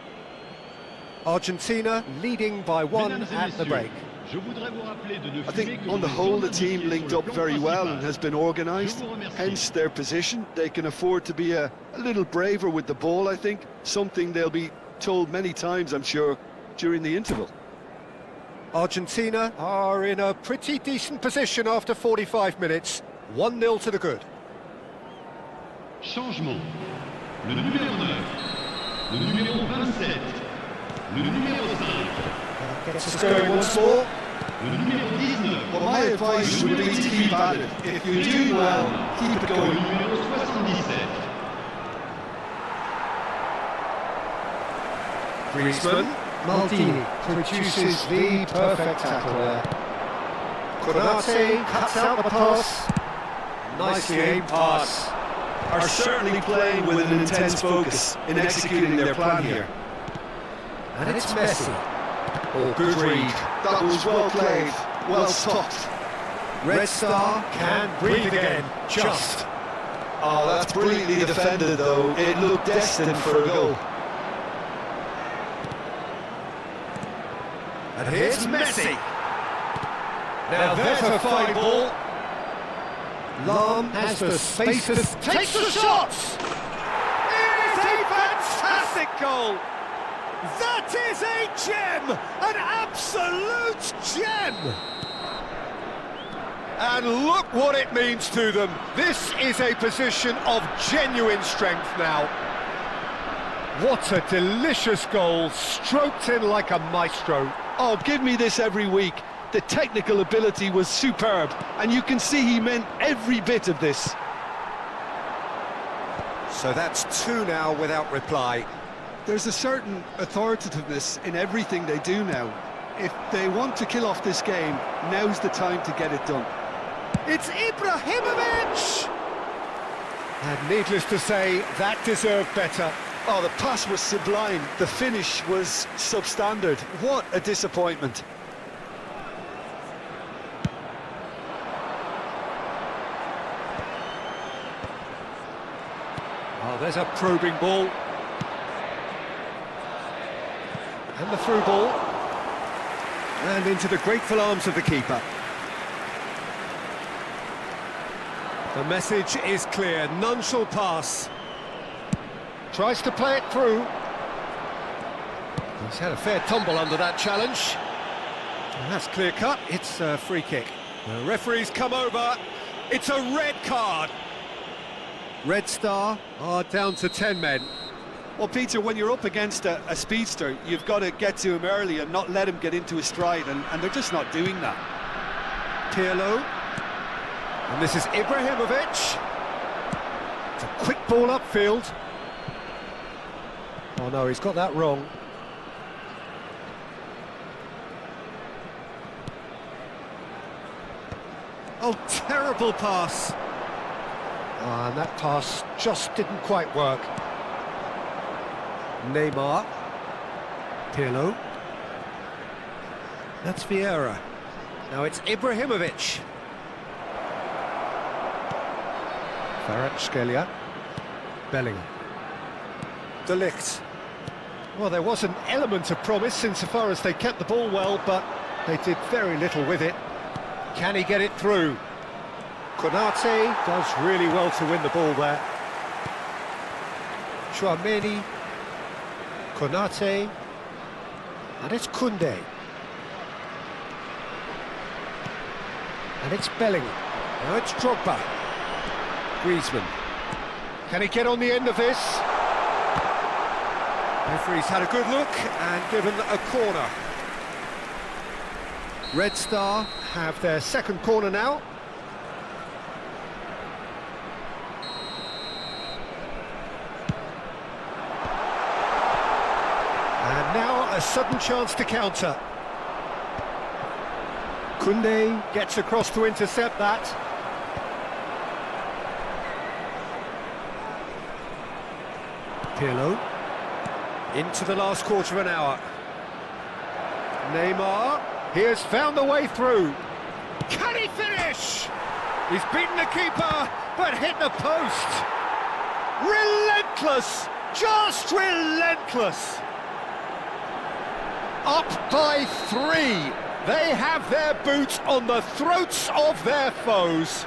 Argentina leading by one at the break.
I think on the whole the team linked up very well and has been organised, hence their position. They can afford to be a little braver with the ball, I think, something they'll be told many times, I'm sure, during the interval.
Argentina are in a pretty decent position after 45 minutes. 1-0 to the good.
Changement. Le numéro 9. Le numéro 27. Le numéro 5.
Gets us going once more.
Le numéro 19.
Well, my advice would be to keep at it. If you're doing well, keep it
Le
going.
numéro 77.
Griezmann.
Maldini produces the perfect tackle there.
Konate cuts out the pass. Nicely aimed pass.
Are certainly playing with an intense focus in executing their plan here.
And it's Messi.
Oh, good read. That was well played, well stopped.
Red Star can breathe again, just.
Oh, that's brilliantly defended though. It looked destined for a goal.
And here's Messi. Now there's a fine ball. Lam has the space to takes the shots. It is a fantastic goal. That is a gem, an absolute gem. And look what it means to them. This is a position of genuine strength now. What a delicious goal, stroked in like a maestro.
Oh, give me this every week. The technical ability was superb, and you can see he meant every bit of this.
So that's 2 now without reply.
There's a certain authoritativeness in everything they do now. If they want to kill off this game, now's the time to get it done.
It's Ibrahimovic! And needless to say, that deserved better.
Oh, the pass was sublime. The finish was substandard. What a disappointment.
Oh, there's a probing ball. And the through ball. And into the grateful arms of the keeper. The message is clear, none shall pass. Tries to play it through. He's had a fair tumble under that challenge. And that's clear cut, it's a free kick. The referee's come over, it's a red card. Red Star are down to 10 men.
Well, Peter, when you're up against a speedster, you've got to get to him early and not let him get into his stride, and they're just not doing that.
Pirlo. And this is Ibrahimovic. It's a quick ball upfield. Oh no, he's got that wrong. Oh, terrible pass. Oh, and that pass just didn't quite work. Neymar. Pirlo. That's Vieira. Now it's Ibrahimovic. Kvaratskhelia. Bellingham. De Ligt. Well, there was an element of promise insofar as they kept the ball well, but they did very little with it. Can he get it through? Konate does really well to win the ball there. Chouameni. Konate. And it's Koundé. And it's Bellingham. Now it's Drogba. Griezmann. Can he get on the end of this? Referee's had a good look and given a corner. Red Star have their second corner now. And now a sudden chance to counter. Koundé gets across to intercept that. Pirlo. Into the last quarter of an hour. Neymar. He has found the way through. Can he finish? He's beaten the keeper, but hit the post. Relentless. Just relentless. Up by 3. They have their boots on the throats of their foes.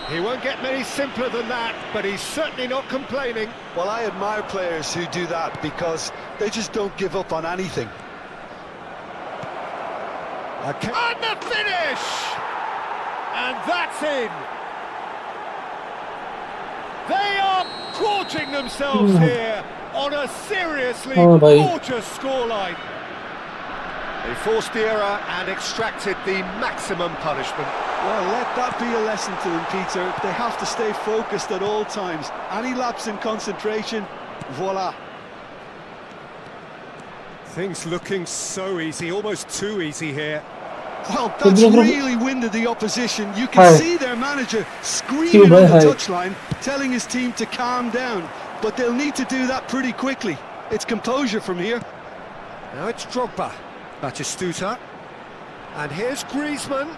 He won't get many simpler than that, but he's certainly not complaining.
Well, I admire players who do that because they just don't give up on anything.
Okay. And the finish! And that's in. They are gorging themselves here on a seriously gorgeous scoreline. They forced the error and extracted the maximum punishment.
Well, let that be a lesson to them, Peter. They have to stay focused at all times. Any lapse in concentration, voila.
Things looking so easy, almost too easy here.
Well, that's
Bro, bro, bro.
really winded the opposition. You can
Hi.
see their manager
See you,
screaming
bye,
on the
hi.
touchline, telling his team to calm down. But they'll need to do that pretty quickly. It's composure from here.
Now it's Drogba, Batistuta, and here's Griezmann.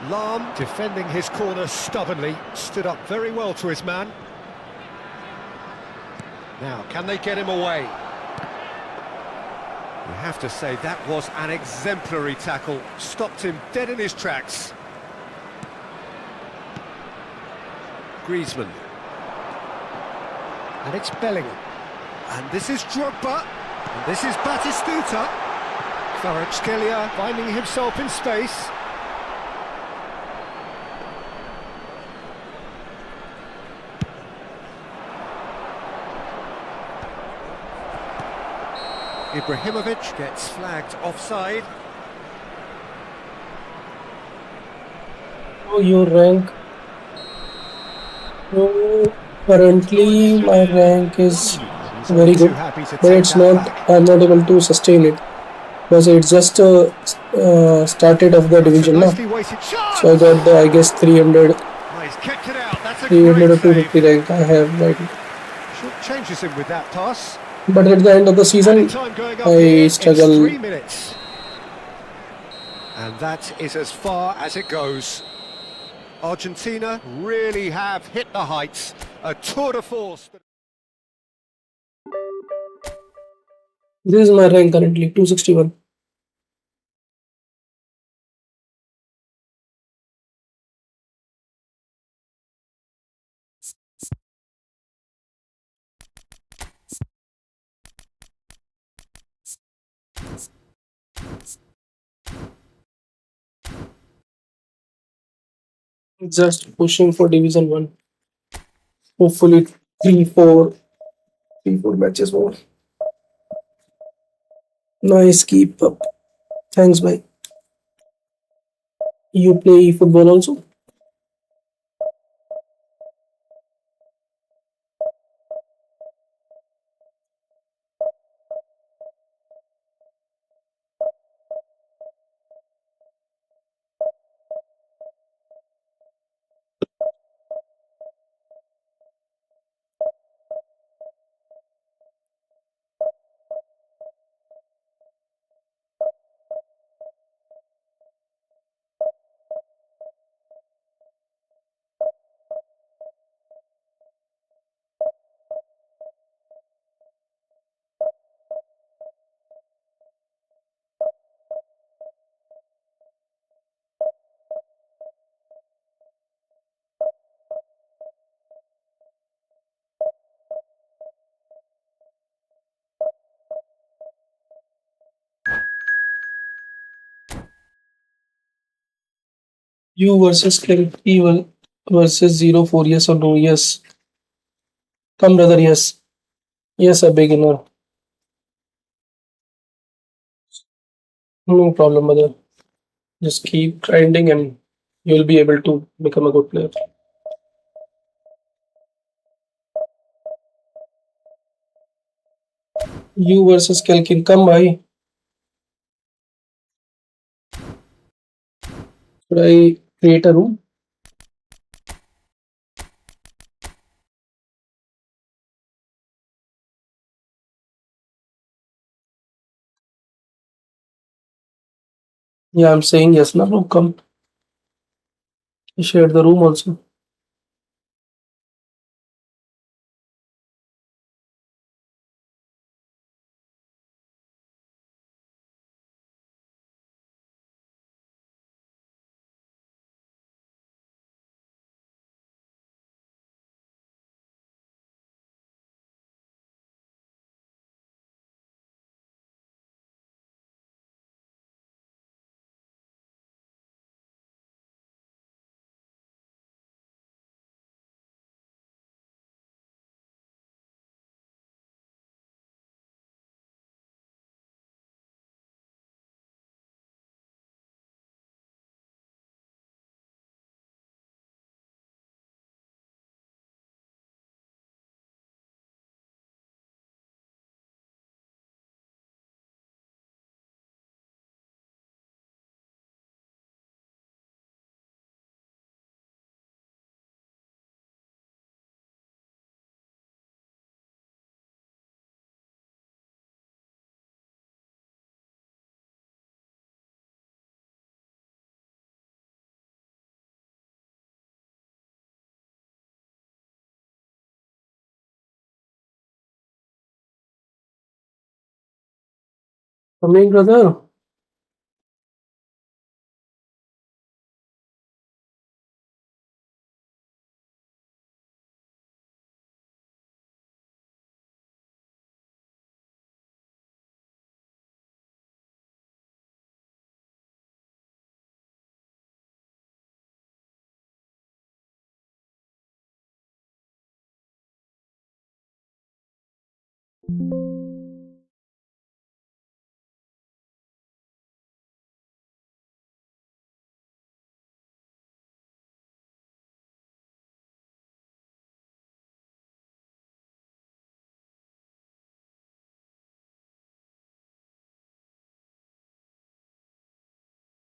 Lahm defending his corner stubbornly, stood up very well to his man. Now, can they get him away? You have to say that was an exemplary tackle, stopped him dead in his tracks. Griezmann. And it's Bellingham. And this is Drogba. And this is Batistuta. Kvaratskhelia finding himself in space. Ibrahimovic gets flagged offside.
Oh, your rank. Oh, currently my rank is very good, but it's not. I'm not able to sustain it because it's just started of the division now. So I got the, I guess, 300,
Oh, he's kicked it out. That's a
300
great
or
save.
250 rank I have right now.
Short changes him with that pass.
But at the end of the season,
Added time going up
I
here. It's
struggle.
3 minutes. And that is as far as it goes. Argentina really have hit the heights. A tour de force.
This is my rank currently, 261. Just pushing for Division 1. Hopefully 3, 4 matches more. Nice, keep up. Thanks, bye. You play football also? You versus King Evil versus 04. Yes or no? Yes. Come, brother. Yes. Yes, a beginner. No problem, brother. Just keep grinding and you'll be able to become a good player. You versus Kelkin. Come by. Should I create a room? Yeah, I'm saying yes. No, no, come. Share the room also. Coming, brother.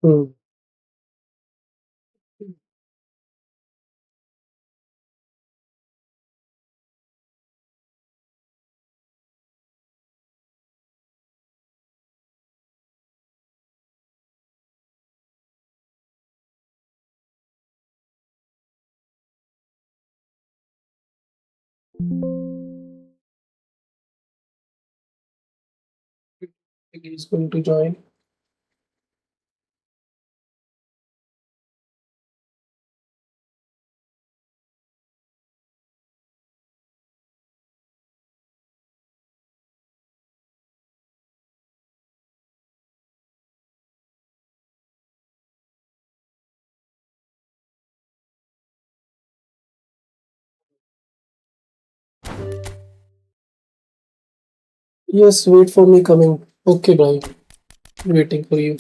Hmm. He's going to join. Yes, wait for me coming. Okay, bye. Waiting for you.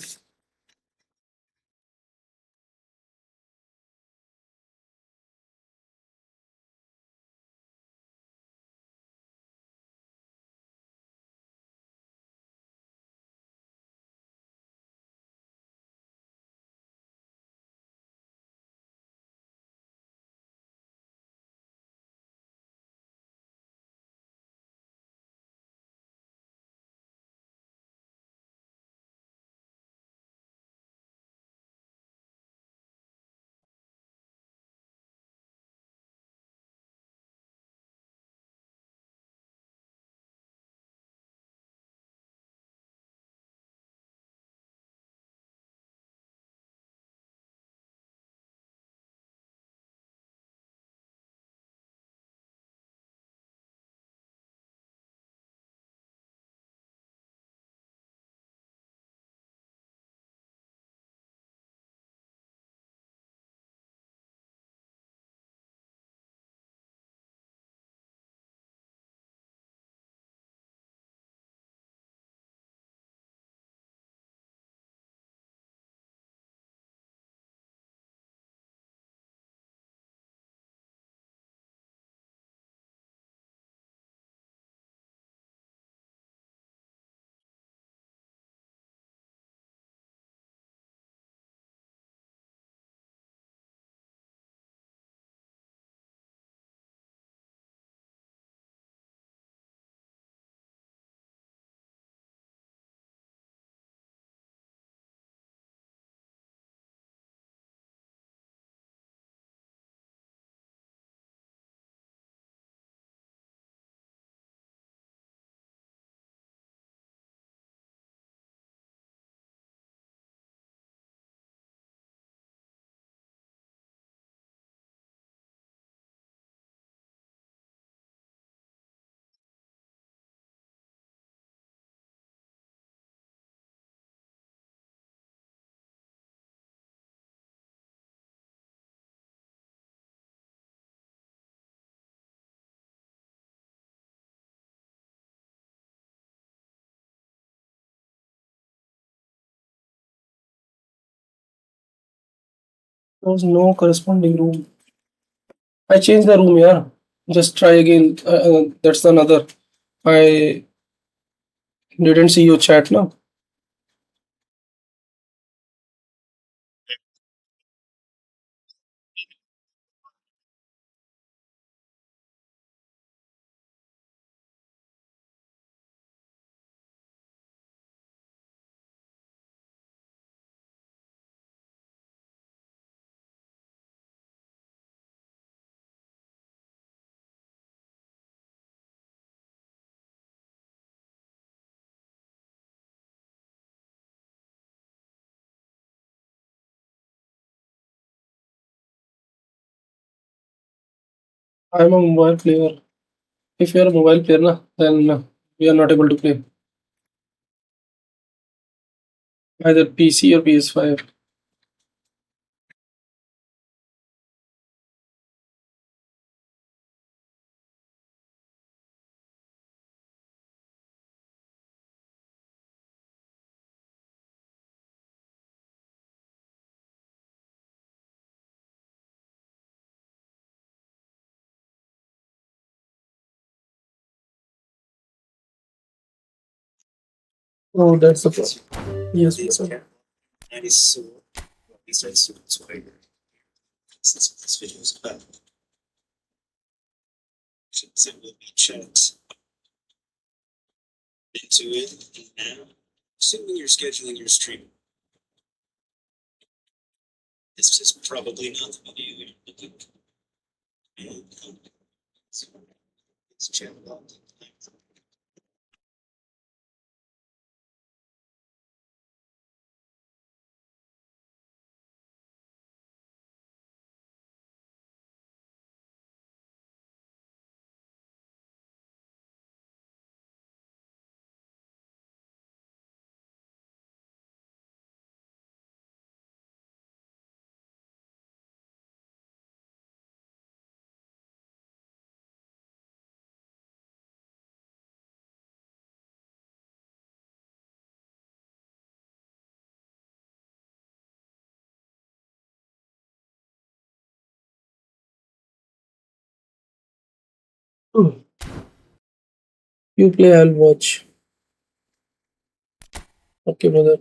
There's no corresponding room. I changed the room, yeah. Just try again. That's another. I didn't see your chat now. I'm a mobile player. If you're a mobile player, na, then we are not able to play. Either PC or PS5. Oh, that's the problem. Yes, sir. Hmm. You play, I'll watch. Okay, brother.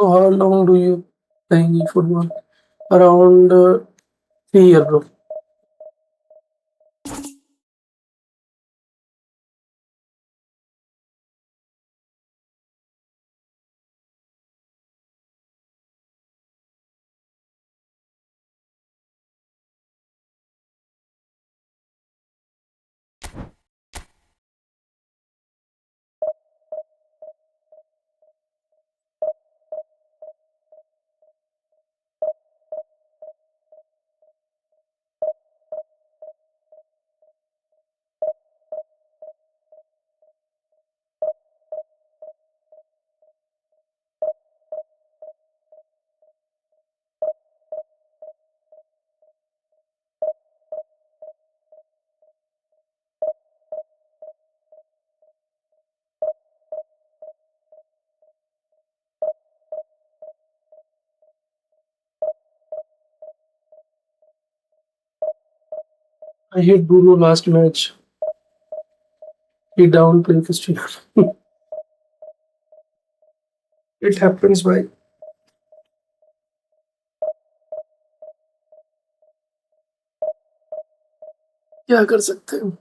So how long do you play football? Around 3 years, bro. I hit Bruno last match. He down play Cristiano. It happens, भाई. क्या कर सकते हैं?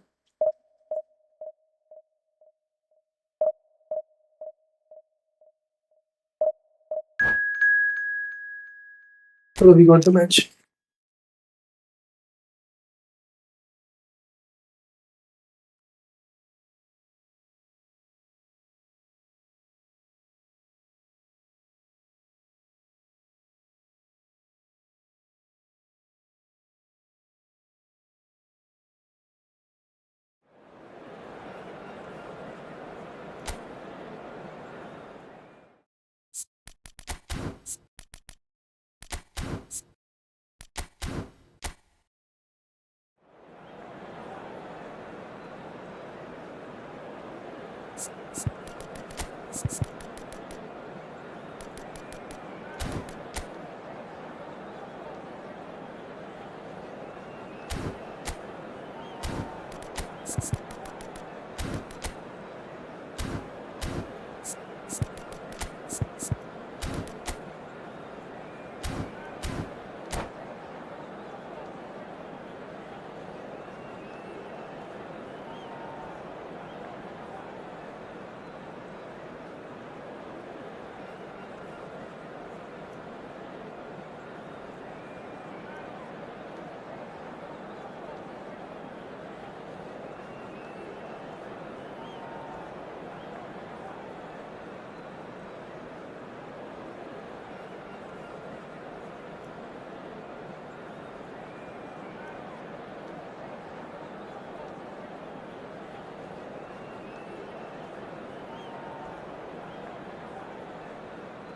So we got the match.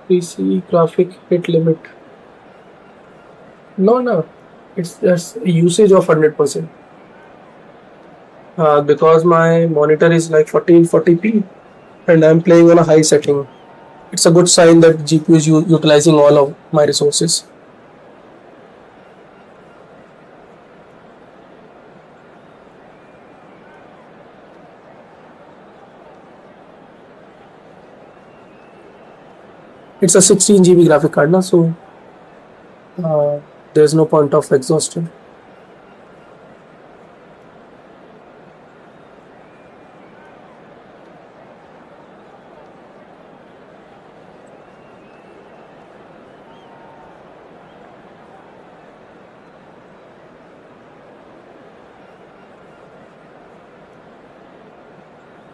PC graphic hit limit. No. It's just usage of 100%. Because my monitor is like 1440p and I'm playing on a high setting. It's a good sign that GPU is utilizing all of my resources. It's a 16 GB graphic card, na, so uh, there's no point of exhaustion.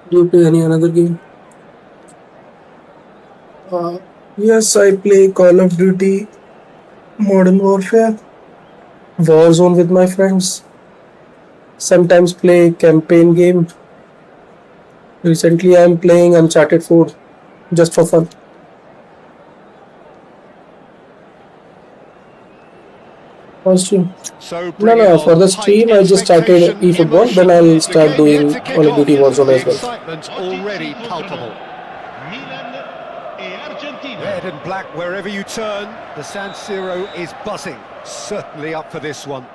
Do you play any another game? Yes, I play Call of Duty Modern Warfare, Warzone with my friends. Sometimes play campaign game. Recently, I'm playing Uncharted 4 just for fun. Costume.
So
No. For the stream, I just started eFootball. Then I'll start doing Call of Duty Warzone as well.
Excitement already palpable.
Milan et Argentina.
Red and black wherever you turn, the San Siro is buzzing. Certainly up for this one.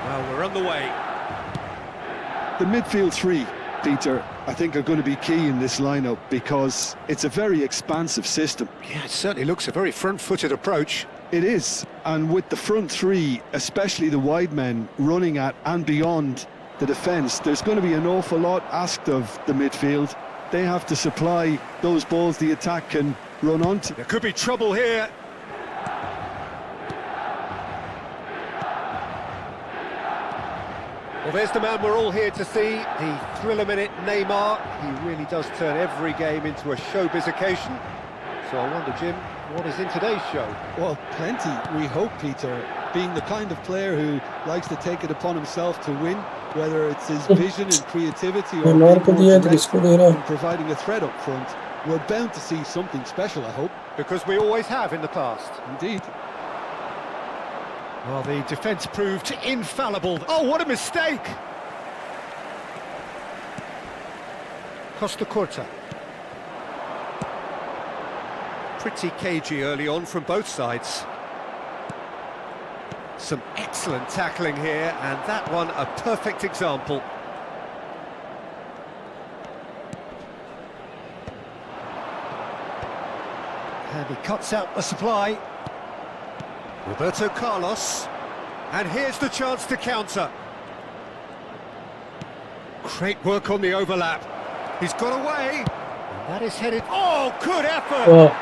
Well, we're on the way.
The midfield three, Peter, I think are going to be key in this lineup because it's a very expansive system.
Yeah, it certainly looks a very front-footed approach.
It is, and with the front three, especially the wide men running at and beyond the defence, there's going to be an awful lot asked of the midfield. They have to supply those balls the attack can run onto.
There could be trouble here. Well, there's the man we're all here to see, the thriller-minute Neymar. He really does turn every game into a showbiz occasion. So I wonder, Jim, what is in today's show?
Well, plenty, we hope, Peter. Being the kind of player who likes to take it upon himself to win, whether it's his vision and creativity or being more direct and providing a threat up front, we're bound to see something special, I hope.
Because we always have in the past.
Indeed.
Well, the defence proved infallible. Oh, what a mistake! Costa Curta. Pretty cagey early on from both sides. Some excellent tackling here, and that one a perfect example. And he cuts out the supply. Roberto Carlos, and here's the chance to counter. Great work on the overlap. He's got away, and that is headed. Oh, good effort!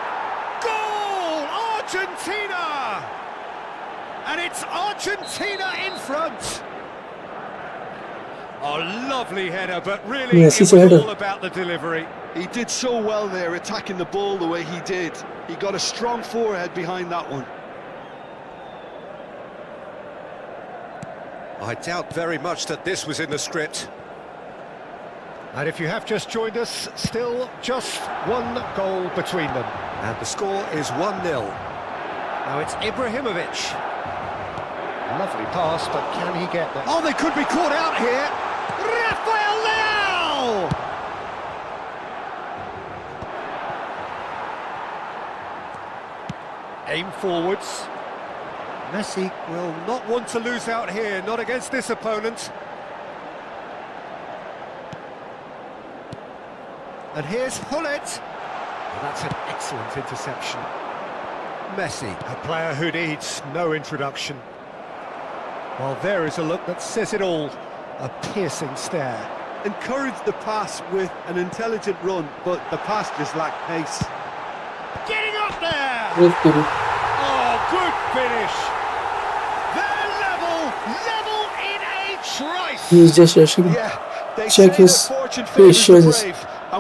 Goal, Argentina! And it's Argentina in front. A lovely header, but really it was all about the delivery.
He did so well there, attacking the ball the way he did. He got a strong forehead behind that one.
I doubt very much that this was in the script. And if you have just joined us, still just one goal between them. And the score is 1-0. Now it's Ibrahimovic. Lovely pass, but can he get there? Oh, they could be caught out here. Rafael Leao! Aim forwards. Messi will not want to lose out here, not against this opponent. And here's Hullet. Well, that's an excellent interception. Messi, a player who needs no introduction. Well, there is a look that says it all. A piercing stare.
Encouraged the pass with an intelligent run, but the pass just lacked pace.
Getting up there! Oh, good finish! Level in a trice.
He's just rushing.
Yeah, they
check his
fortune
patience.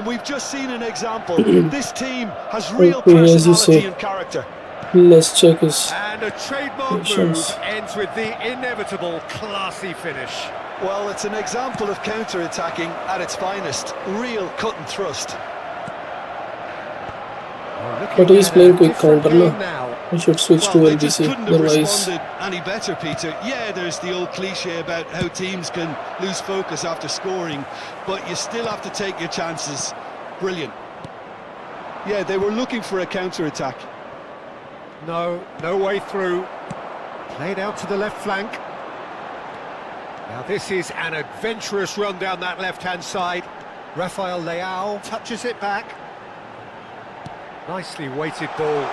And we've just seen an example. This team has real
Okay, as you
personality
say.
and character.
Let's check his
And a trademark move
patience.
ends with the inevitable classy finish.
Well, it's an example of counter-attacking at its finest. Real cut and thrust.
But he's
At a
playing quick
different
counter
game
now.
now.
We should switch
Well,
to
they just
LBC.
couldn't have
Otherwise,
responded any better, Peter. Yeah, there's the old cliche about how teams can lose focus after scoring, but you still have to take your chances. Brilliant. Yeah, they were looking for a counter-attack.
No way through. Played out to the left flank. Now this is an adventurous run down that left-hand side. Rafael Leao touches it back. Nicely weighted ball.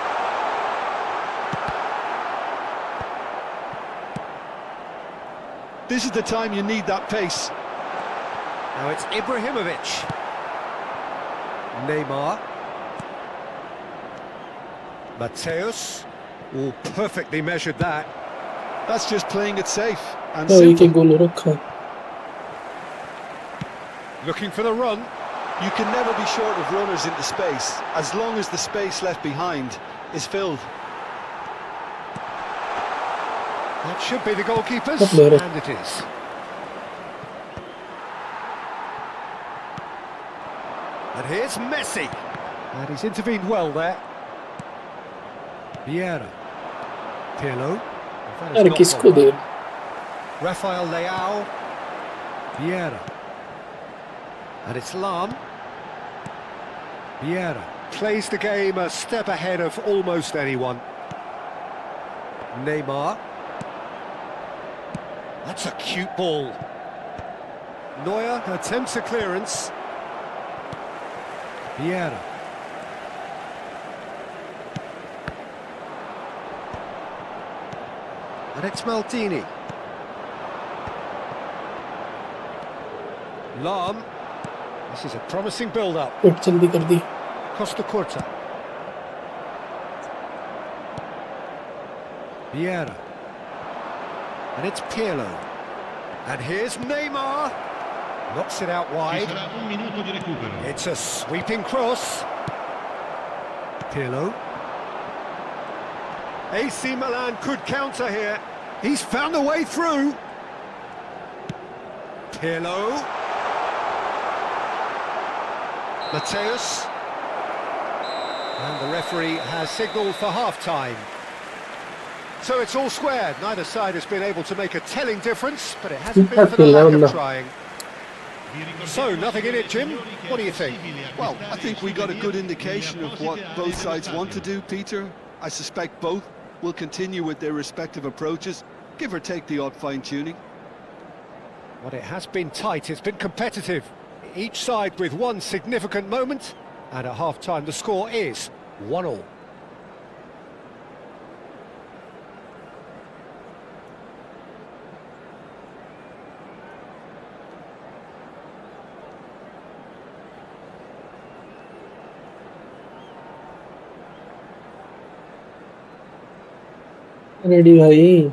This is the time you need that pace.
Now it's Ibrahimovic. Neymar. Mateus. Oh, perfectly measured that.
That's just playing it safe and
एक एक
simple.
गोल रखा.
Looking for the run.
You can never be short of runners into space, as long as the space left behind is filled.
That should be the goalkeeper's,
Top player.
and it is. And here's Messi. And he's intervened well there. Vieira. Pirlo.
यार किसको दे?
Rafael Leao. Vieira. And it's Lam. Vieira plays the game a step ahead of almost anyone. Neymar. That's a cute ball. Neuer attempts a clearance. Vieira. And it's Maldini. Lam. This is a promising build-up.
पेट जल्दी कर दी.
Costa Curta. Vieira. And it's Pirlo. And here's Neymar. Knocks it out
Ci
wide.
sarà un minuto di recupero.
It's a sweeping cross. Pirlo. AC Milan could counter here. He's found a way through. Pirlo. Mateus. And the referee has signalled for half-time. So it's all squared. Neither side has been able to make a telling difference, but it hasn't been for the lack of trying. So, nothing in it, Jim. What do you think?
Well, I think we got a good indication of what both sides want to do, Peter. I suspect both will continue with their respective approaches, give or take the odd fine-tuning.
Well, it has been tight, it's been competitive. Each side with one significant moment, and at half-time the score is 1-1.
Ready भाई.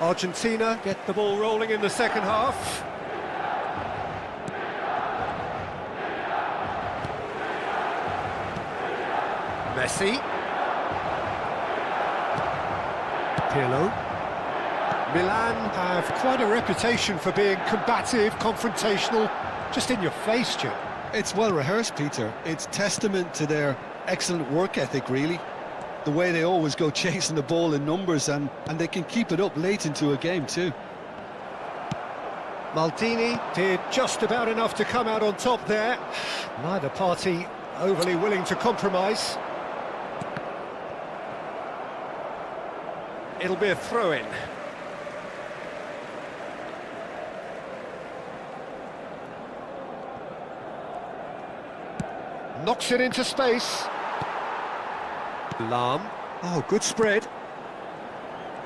Argentina get the ball rolling in the second half. Messi. Pirlo. Milan have quite a reputation for being combative, confrontational, just in your face, Jim.
It's well rehearsed, Peter. It's testament to their excellent work ethic, really. The way they always go chasing the ball in numbers, and they can keep it up late into a game too.
Maldini did just about enough to come out on top there. Neither party overly willing to compromise. It'll be a throw-in. Knocks it into space. Lam. Oh, good spread.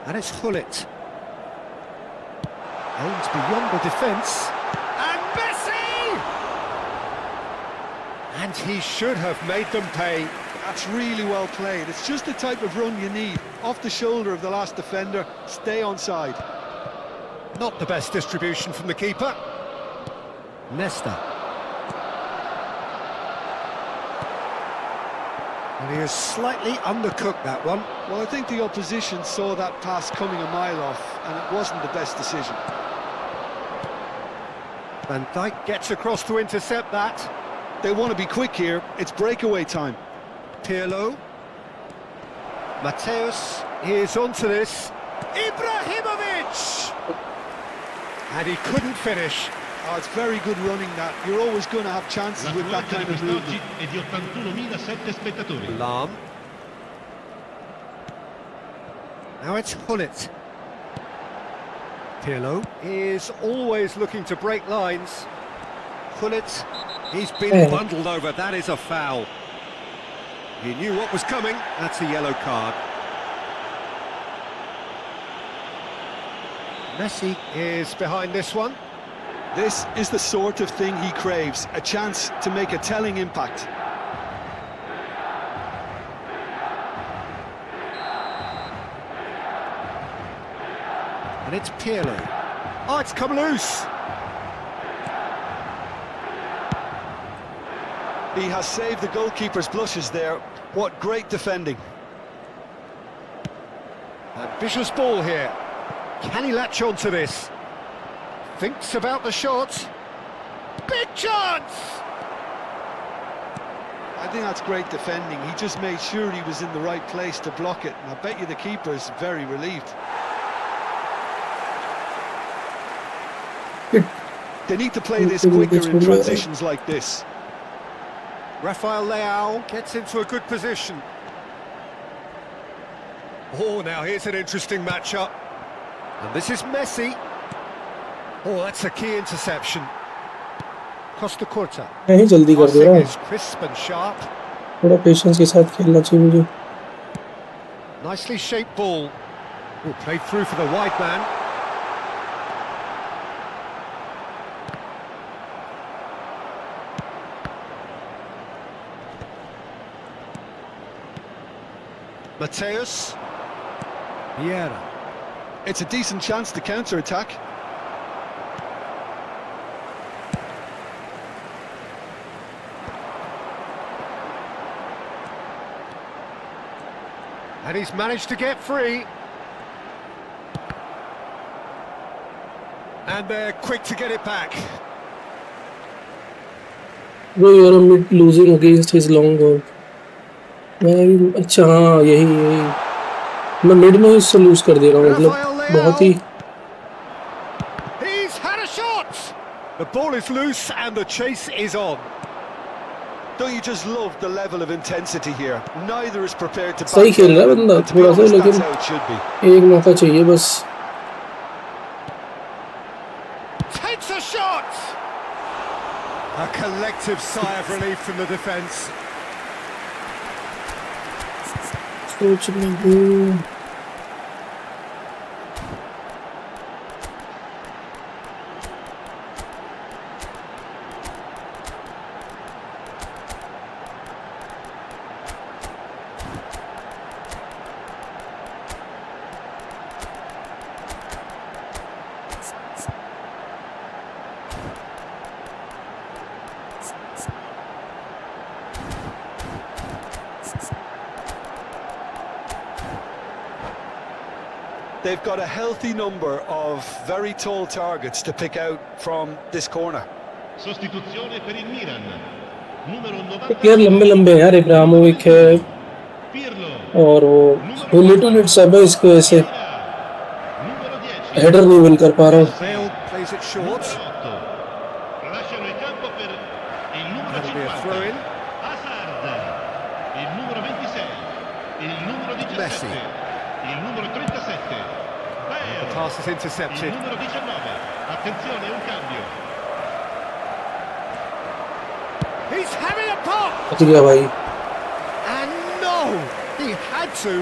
And it's Hullet. Aims beyond the defence. And Messi! And he should have made them pay.
That's really well played. It's just the type of run you need. Off the shoulder of the last defender, stay onside.
Not the best distribution from the keeper. Nesta. And he has slightly undercooked that one.
Well, I think the opposition saw that pass coming a mile off, and it wasn't the best decision.
Van Dijk gets across to intercept that.
They want to be quick here. It's breakaway time.
Pirlo. Mateus is onto this. Ibrahimovic! And he couldn't finish.
Oh, it's very good running that. You're always going to have chances with that kind of movement.
È di 81.007 spettatori.
Lam. Now it's Hullet. Pirlo is always looking to break lines. Hullet, he's been bundled over. That is a foul. He knew what was coming. That's a yellow card. Messi is behind this one.
This is the sort of thing he craves, a chance to make a telling impact.
And it's Pirlo. Oh, it's come loose.
He has saved the goalkeeper's blushes there. What great defending.
Ambitious ball here. Can he latch on to this? Thinks about the shot. Big chance!
I think that's great defending. He just made sure he was in the right place to block it. And I bet you the keeper's very relieved. They need to play this quicker in transitions like this.
Rafael Leao gets into a good position. Oh, now here's an interesting matchup. And this is Messi. Oh, that's a key interception. Costa Curta.
नहीं जल्दी कर दे रहा हूँ.
Is crisp and sharp.
थोड़ा patience के साथ खेलना चाहिए मुझे.
Nicely shaped ball. Oh, played through for the wide man. Mateus. Vieira.
It's a decent chance to counter-attack.
And he's managed to get free. And they're quick to get it back.
वो यार I'm losing against his long ball. मैं अच्छा हाँ यही मैं mid में ही उससे loose कर दे रहा हूँ मतलब बहुत ही.
He's had a shot. The ball is loose and the chase is on.
Don't you just love the level of intensity here? Neither is prepared to
सही खेल रहा है बंदा थोड़ा सा लेकिन
that's how it should be.
एक मौका चाहिए बस.
Takes a shot. A collective sigh of relief from the defence.
सोच में हूँ.
They've got a healthy number of very tall targets to pick out from this corner.
Sostituzione per il Milan. Numero 90.
यार लंबे लंबे हैं यार. Ibrahimovic है
Pirlo.
और वो लिटिल बिट सब है इसको ऐसे
Numero 10.
हेडर नहीं विन कर पा रहा हूँ.
Bale plays it short.
Numero 8. Lasciano il campo per il numero
That'll be a
50.
throw-in.
Hazard. Il numero 26. Il numero 17.
Messi.
Il numero 37.
The
Bale.
pass is
Il
intercepted.
numero 19. Attenzione, un cambio.
He's having a pop.
बच गया भाई.
And no, he had to,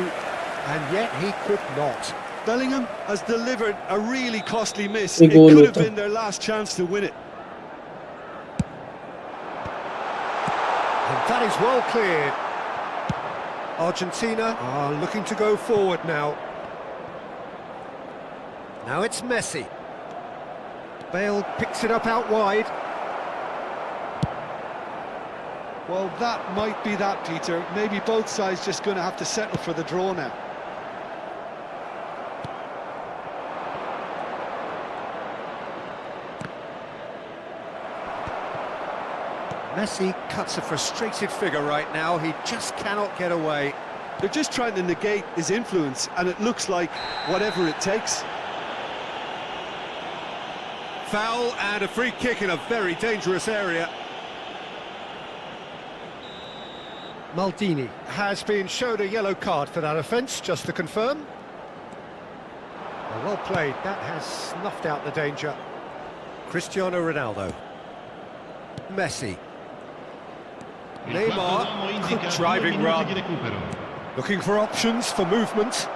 and yet he could not.
Bellingham has delivered a really costly miss.
Big
It
goal
could have
होता.
been their last chance to win it.
That is well cleared. Argentina are looking to go forward now. Now it's Messi. Bale picks it up out wide.
Well, that might be that, Peter. Maybe both sides just going to have to settle for the draw now.
Messi cuts a frustrated figure right now. He just cannot get away.
They're just trying to negate his influence, and it looks like whatever it takes.
Foul and a free kick in a very dangerous area. Maldini has been showed a yellow card for that offence, just to confirm. Well played, that has snuffed out the danger. Cristiano Ronaldo. Messi. Neymar, good driving run. Looking for options for movement.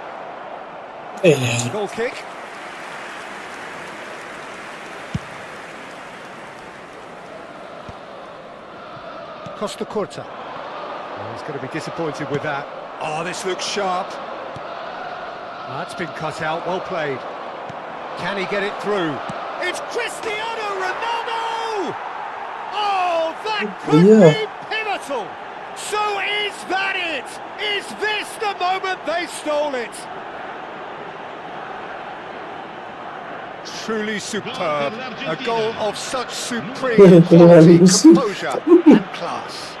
Goal kick. Costa Curta. Oh, he's going to be disappointed with that. Oh, this looks sharp. That's been cut out, well played. Can he get it through? It's Cristiano Ronaldo! Oh, that could be pivotal! So is that it? Is this the moment they stole it? Truly superb. A goal of such supreme quality, composure and class.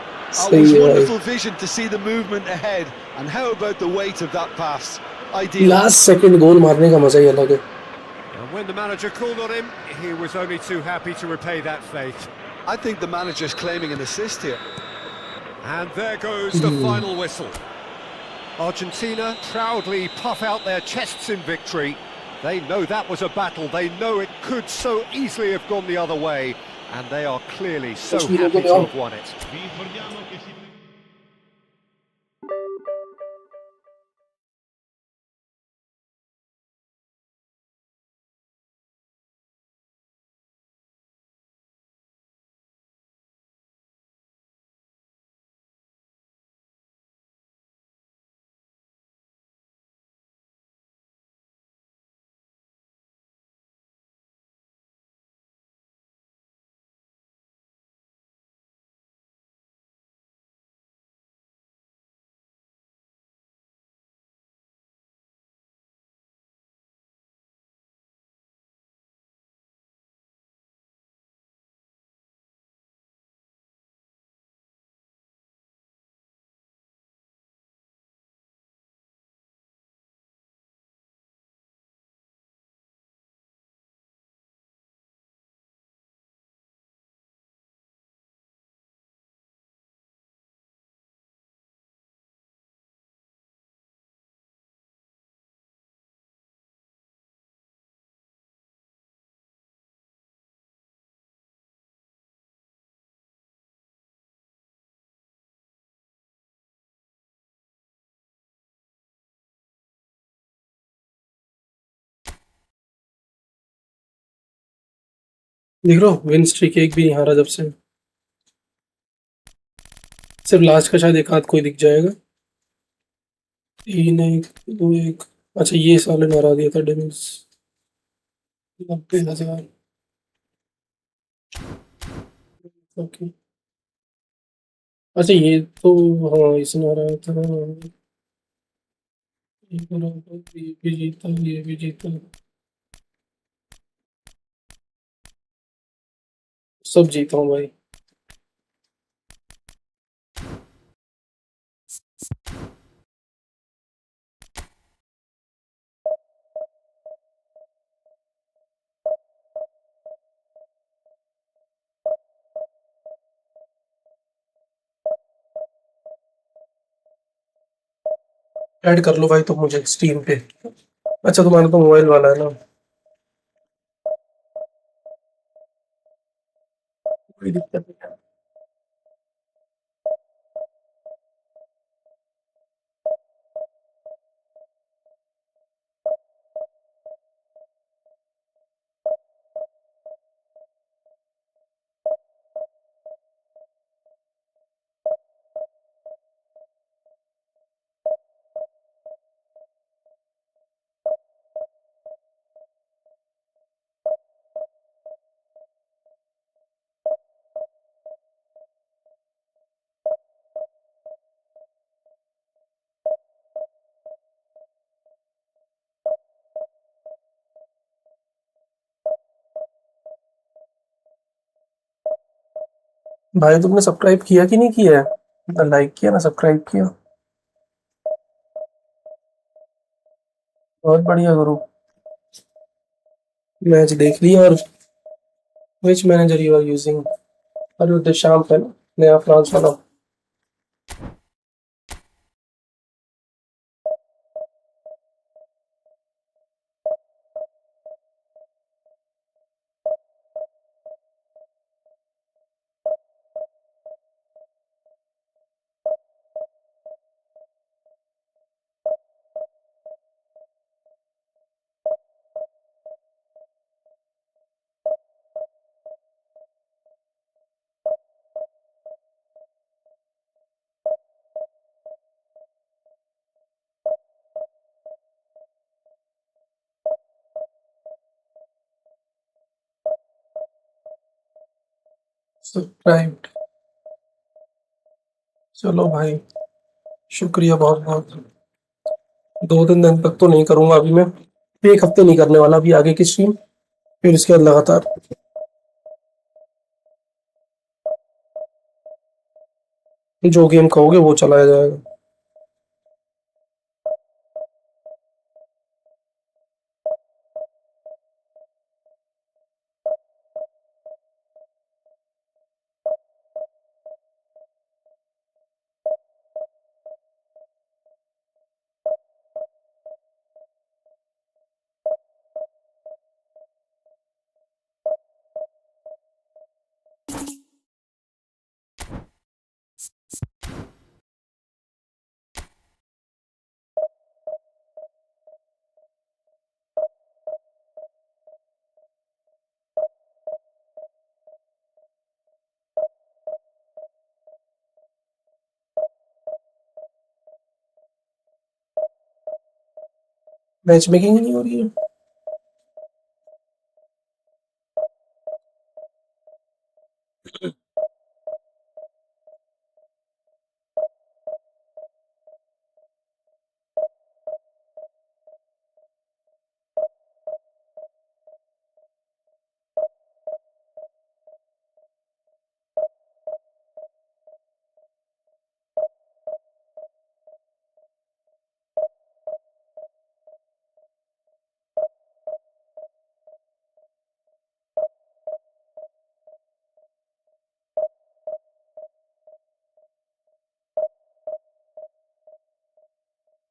It was wonderful vision to see the movement ahead, and how about the weight of that pass? Ideal.
Last second goal मारने का मजा ही अलग है.
And when the manager called on him, he was only too happy to repay that faith.
I think the manager's claiming an assist here.
And there goes the final whistle. Argentina proudly puff out their chests in victory. They know that was a battle. They know it could so easily have gone the other way. And they are clearly so happy to have won it.
देख रहे हो win streak एक भी नहीं हारा जब से. सिर्फ लास्ट का शायद एक आध कोई दिख जाएगा. 3-1 2-1. अच्छा ये साले ने हरा दिया था डेविल्स. 90,000. ओके. अच्छा ये तो हाँ इसने हराया था. ये भी जीता ये भी जीता. सब जीता हूँ भाई. ऐड कर लो भाई तो मुझे स्टीम पे. अच्छा तुम्हारा तो मोबाइल वाला है ना. कोई दिक्कत नहीं. भाई तुमने सब्सक्राइब किया कि नहीं किया है? लाइक किया ना, सब्सक्राइब किया? बहुत बढ़िया गुरु। मैच देख लिया। और विच मैनेजर यू आर यूजिंग? अरे देशाम पे ना, नया फ्रांस वाला। सब्सक्राइब। चलो भाई, शुक्रिया बहुत बहुत। 2-3 दिन तक तो नहीं करूंगा अभी मैं। 1 हफ्ते नहीं करने वाला अभी आगे की स्ट्रीम। फिर इसके बाद लगातार जो गेम कहोगे वो चलाया जाएगा। मैच मेकिंग नहीं हो रही है।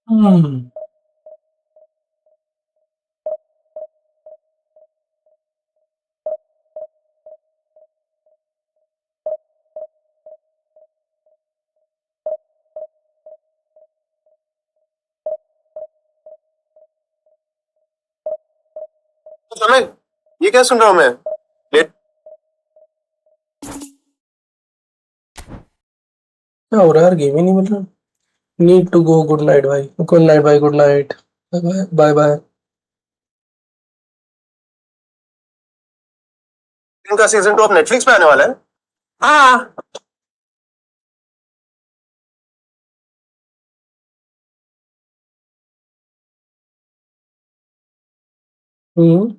हम्म। समय, ये क्या सुन रहा हूँ मैं? लेट। क्या हो रहा है यार? गेम ही नहीं मिल रहा। Need to go. Good night भाई, गुड नाइट भाई, good night. Bye bye, bye bye. इनका सीजन 2 अब नेटफ्लिक्स पे आने वाला है। हाँ। हम्म।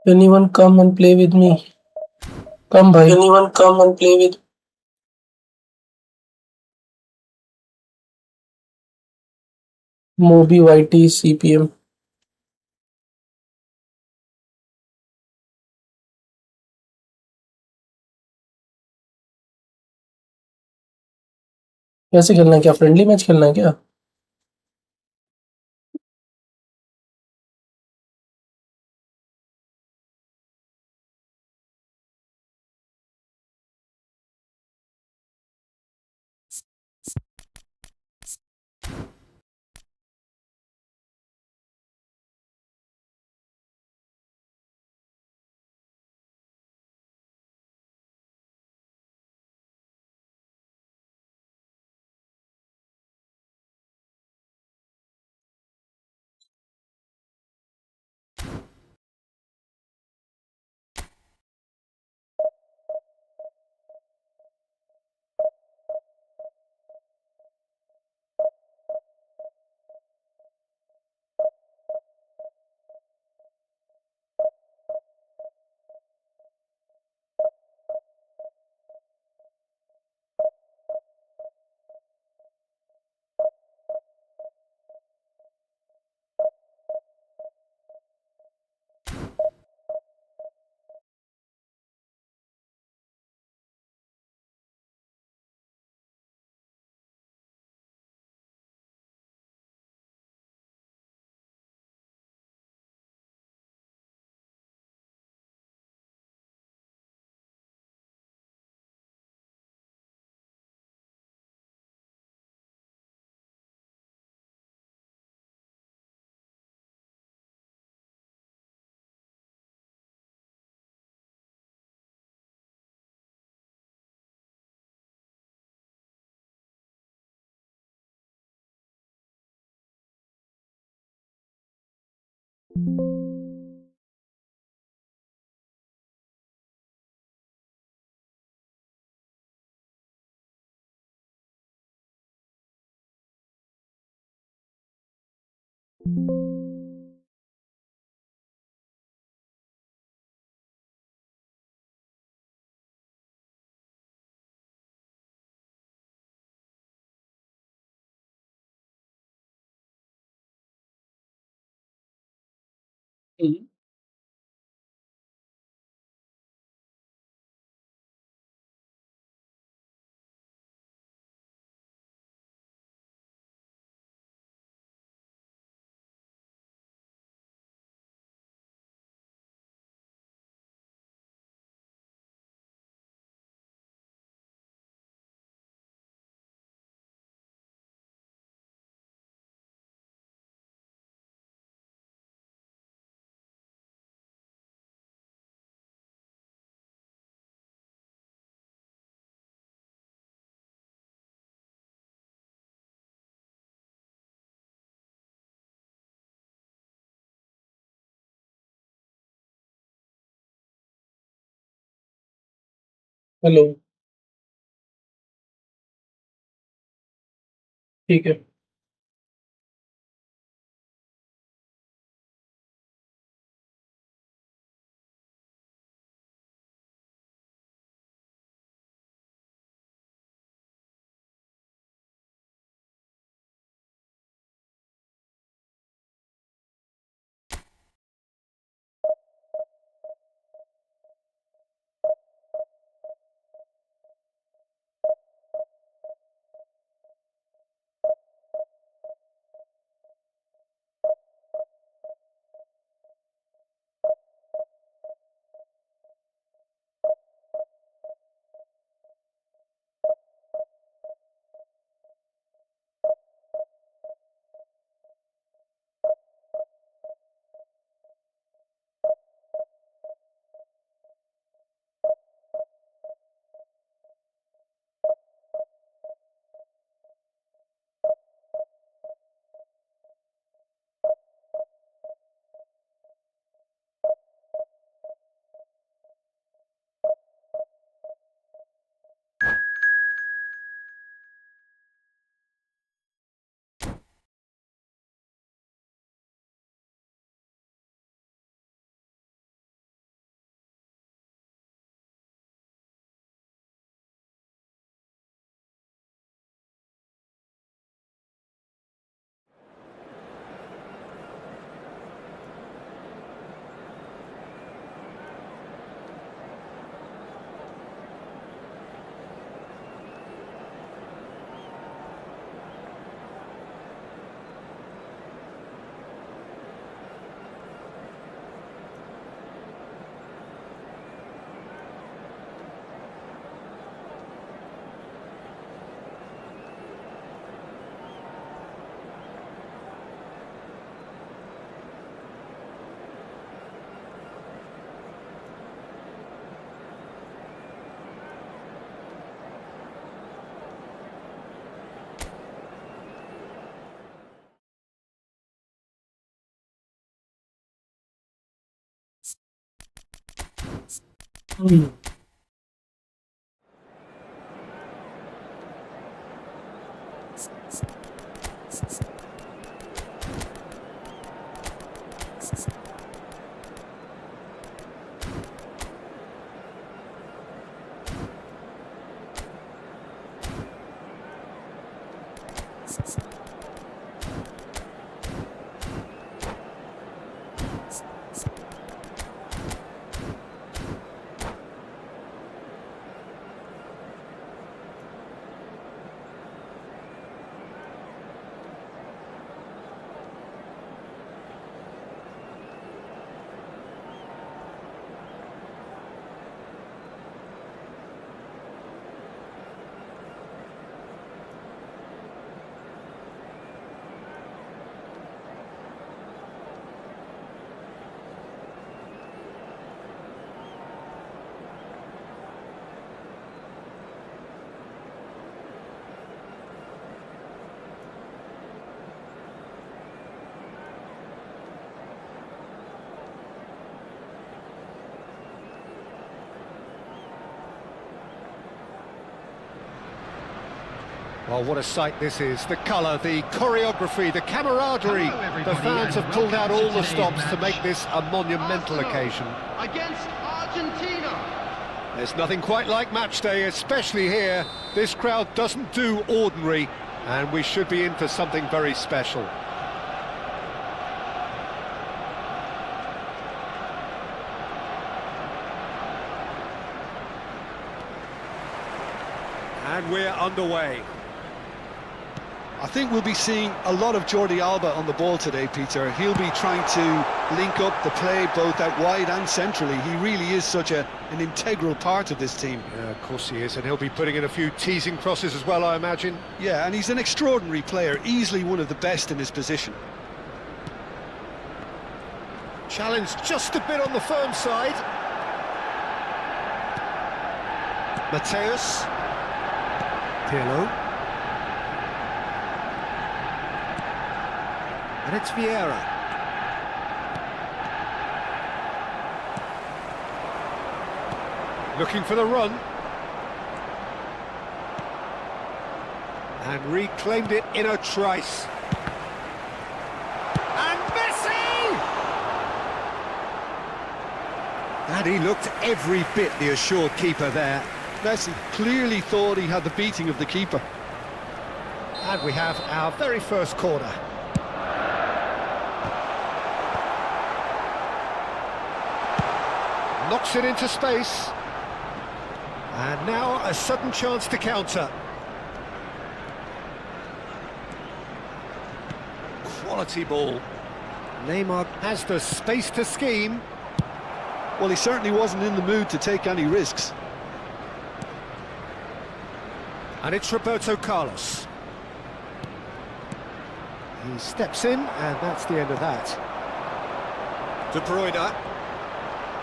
Anyone come and play with me? Come भाई। Anyone come and play with? मोबी वाईटी सीपीएम। कैसे खेलना है? क्या फ्रेंडली मैच खेलना है क्या? हुँ। हेलो, ठीक है। हुँ।
Well, what a sight this is. The colour, the choreography, the camaraderie. The fans have pulled out all the stops to make this a monumental occasion.
Against Argentina.
There's nothing quite like match day, especially here. This crowd doesn't do ordinary, and we should be in for something very special. And we're underway.
I think we'll be seeing a lot of Jordi Alba on the ball today, Peter. He'll be trying to link up the play both out wide and centrally. He really is such an integral part of this team.
Yeah, of course he is, and he'll be putting in a few teasing crosses as well, I imagine.
Yeah, and he's an extraordinary player, easily one of the best in his position.
Challenge just a bit on the firm side. Mateus. Pirlo. And it's Vieira. Looking for the run. And reclaimed it in a trice. And Messi! And he looked every bit the assured keeper there.
Messi clearly thought he had the beating of the keeper.
And we have our very first corner. Knocks it into space. And now a sudden chance to counter. Quality ball. Neymar has the space to scheme.
Well, he certainly wasn't in the mood to take any risks.
And it's Roberto Carlos. He steps in, and that's the end of that. De Bruyne.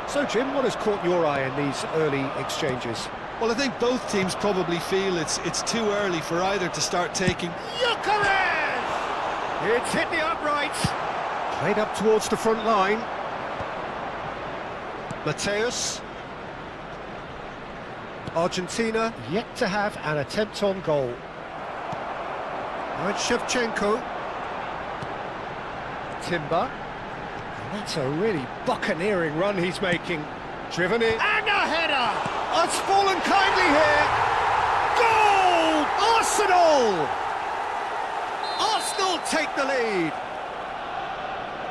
So, Jim, what has caught your eye in these early exchanges?
Well, I think both teams probably feel it's too early for either to start taking.
Gyökeres! It's hit the uprights. Played up towards the front line. Mateus. Argentina yet to have an attempt on goal. Now it's Shevchenko. Timber. And that's a really buccaneering run he's making. Driven in. And a header! It's fallen kindly here. Goal! Arsenal! Arsenal take the lead.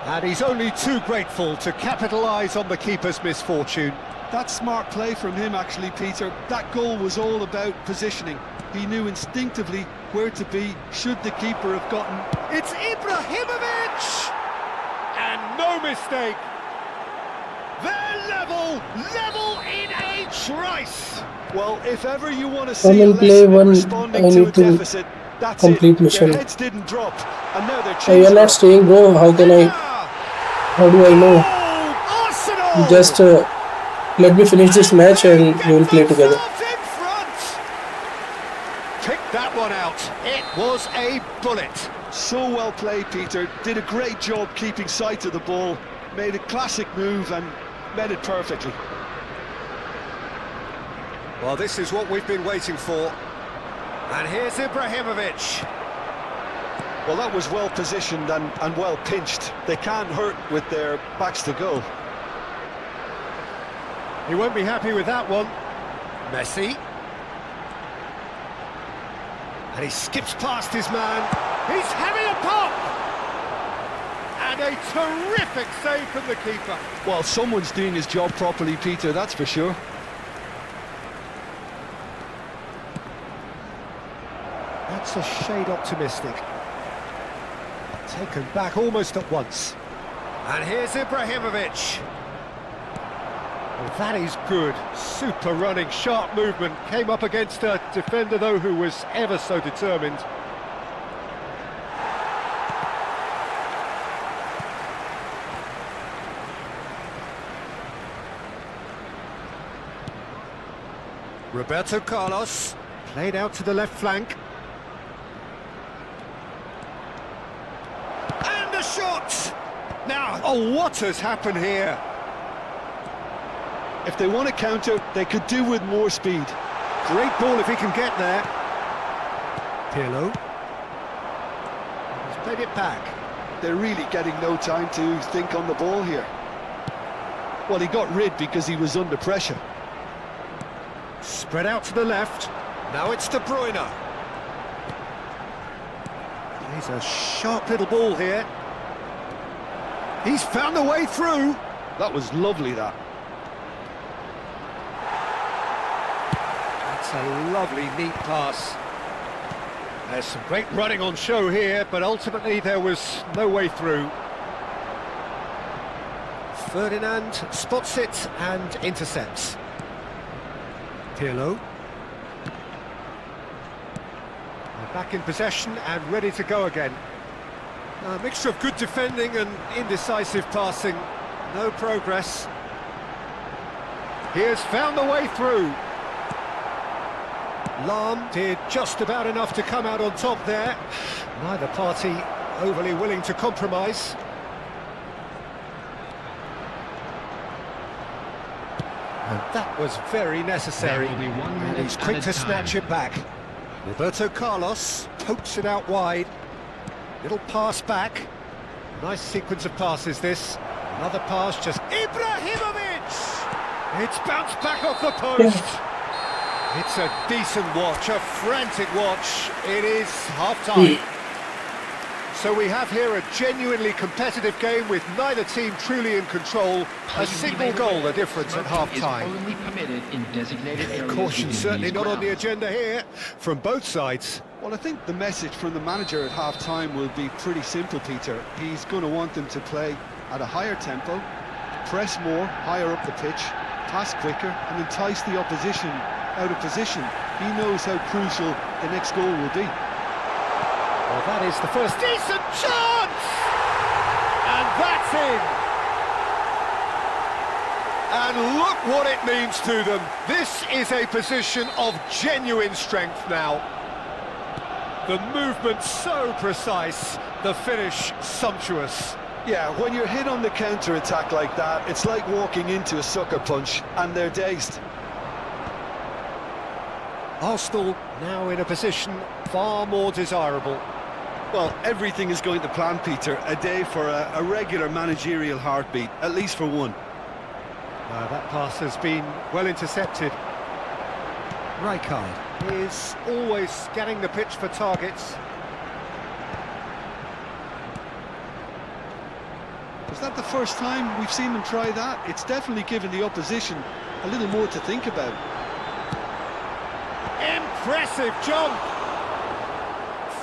And he's only too grateful to capitalise on the keeper's misfortune.
That's smart play from him, actually, Peter. That goal was all about positioning. He knew instinctively where to be should the keeper have gotten.
It's Ibrahimovic! And no mistake. They're level in a trice.
Well, if ever you want to see
Come
a
and play
lesson in
one.
responding
I
to a
need to
deficit, that's
complete
it.
mission.
Their heads didn't drop, and now they're
Hey,
chasing.
you're not staying, bro. How can I? How do I know?
Arsenal!
Just let me finish this match and we will play together.
Pick that one out. It was a bullet.
So well played, Peter. Did a great job keeping sight of the ball. Made a classic move and met it perfectly.
Well, this is what we've been waiting for. And here's Ibrahimovic.
Well, that was well positioned and well pinched. They can't hurt with their backs to goal.
He won't be happy with that one. Messi. And he skips past his man. He's having a pop! And a terrific save from the keeper.
Well, someone's doing his job properly, Peter, that's for sure.
That's a shade optimistic. Taken back almost at once. And here's Ibrahimovic. Well, that is good. Super running, sharp movement. Came up against a defender, though, who was ever so determined. Roberto Carlos. Played out to the left flank. And a shot! Now, oh, what has happened here?
If they want to counter, they could do with more speed.
Great ball if he can get there. Pirlo. He's played it back.
They're really getting no time to think on the ball here. Well, he got rid because he was under pressure.
Spread out to the left. Now it's De Bruyne. He's a sharp little ball here. He's found the way through.
That was lovely, that.
That's a lovely, neat pass. There's some great running on show here, but ultimately there was no way through. Ferdinand spots it and intercepts. Pirlo. They're back in possession and ready to go again. A mixture of good defending and indecisive passing. No progress. He has found the way through. Lahm did just about enough to come out on top there. Neither party overly willing to compromise. And that was very necessary.
There will be 1
And
minute
he's quick
at
to
a
snatch
time.
it back. Roberto Carlos pokes it out wide. Little pass back. Nice sequence of passes this. Another pass, just Ibrahimovic! It's bounced back off the post. It's a decent watch, a frantic watch. It is half-time. So we have here a genuinely competitive game with neither team truly in control. A single goal the difference at half-time.
Only permitted in designated areas
Caution
within
certainly
these
not on the
grounds.
agenda here from both sides.
Well, I think the message from the manager at half-time will be pretty simple, Peter. He's going to want them to play at a higher tempo, press more, higher up the pitch, pass quicker, and entice the opposition out of position. He knows how crucial the next goal will be.
Well, that is the first decent chance! And that's in! And look what it means to them. This is a position of genuine strength now. The movement so precise, the finish sumptuous.
Yeah, when you're hit on the counter-attack like that, it's like walking into a sucker punch, and they're dazed.
Arsenal now in a position far more desirable.
Well, everything is going to plan, Peter. A day for a regular managerial heartbeat, at least for one.
That pass has been well intercepted. Rijkaard is always scanning the pitch for targets.
Is that the first time we've seen them try that? It's definitely given the opposition a little more to think about.
Impressive jump!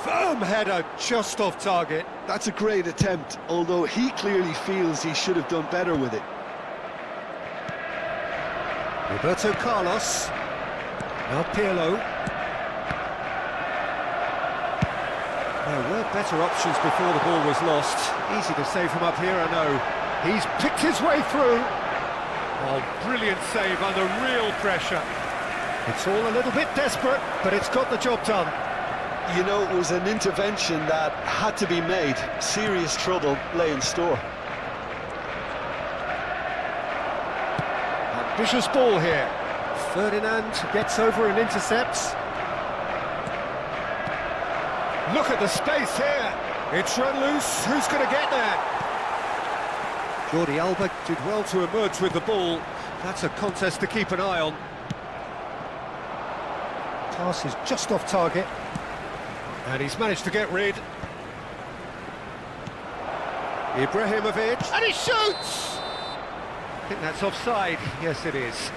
Firm header just off target.
That's a great attempt, although he clearly feels he should have done better with it.
Roberto Carlos. Now Pirlo. There were better options before the ball was lost. Easy to save from up here, I know. He's picked his way through. Oh, brilliant save under real pressure. It's all a little bit desperate, but it's got the job done.
You know, it was an intervention that had to be made. Serious trouble lay in store.
Ambitious ball here. Ferdinand gets over and intercepts. Look at the space here. It's run loose. Who's going to get there? Jordi Alba did well to emerge with the ball. That's a contest to keep an eye on. Pass is just off target. And he's managed to get rid. Ibrahimovic. And he shoots! I think that's offside. Yes, it is.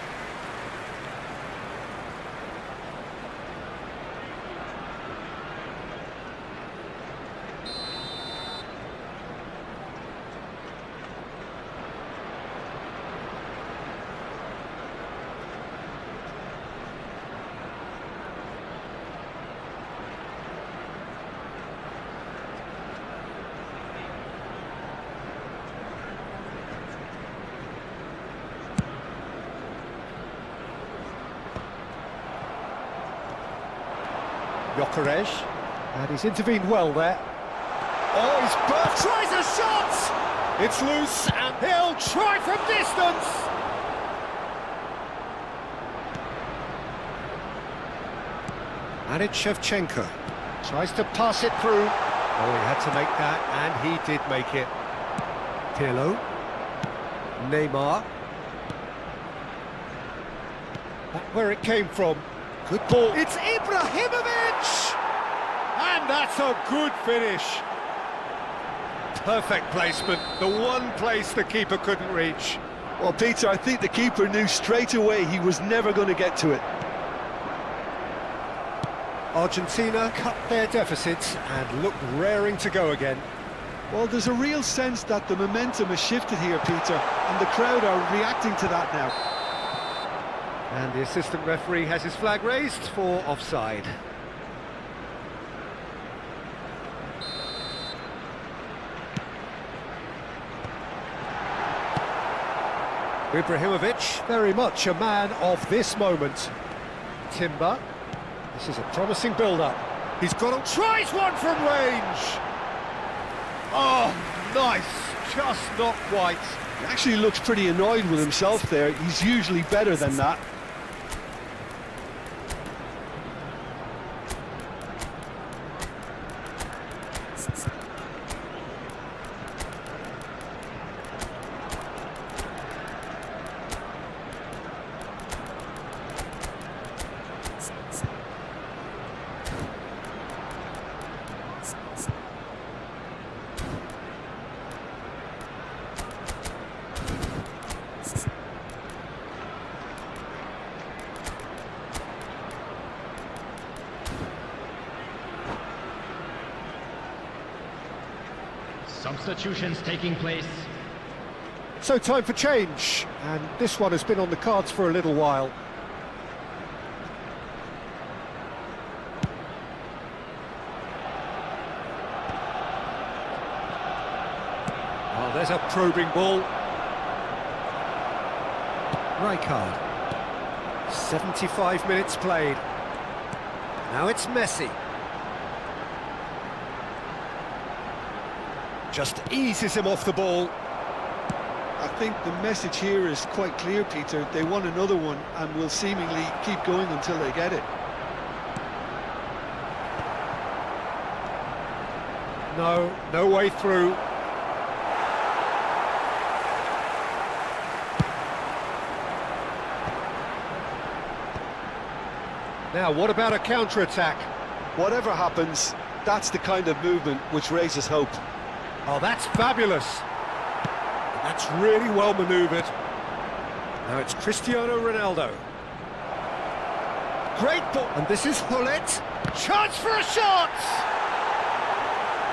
Gyökeres, and he's intervened well there. Oh, he's burst, tries a shot! It's loose, and he'll try from distance! And it's Shevchenko. Tries to pass it through. Oh, he had to make that, and he did make it. Pirlo. Neymar. That's where it came from. Good ball. It's Ibrahimovic! And that's a good finish. Perfect placement. The one place the keeper couldn't reach.
Well, Peter, I think the keeper knew straight away he was never going to get to it.
Argentina cut their deficits and look raring to go again.
Well, there's a real sense that the momentum has shifted here, Peter, and the crowd are reacting to that now.
And the assistant referee has his flag raised for offside. Ibrahimovic, very much a man of this moment. Timber. This is a promising build-up. He's got a... tries one from range! Oh, nice! Just not quite.
He actually looks pretty annoyed with himself there. He's usually better than that.
Substitutions taking place.
So time for change, and this one has been on the cards for a little while. Oh, there's a probing ball. Rijkaard. 75 minutes played. Now it's Messi. Just eases him off the ball.
I think the message here is quite clear, Peter. They want another one and will seemingly keep going until they get it.
No way through. Now, what about a counter-attack?
Whatever happens, that's the kind of movement which raises hope.
Oh, that's fabulous. That's really well manoeuvred. Now it's Cristiano Ronaldo. Great ball. And this is Hullet. Chance for a shot!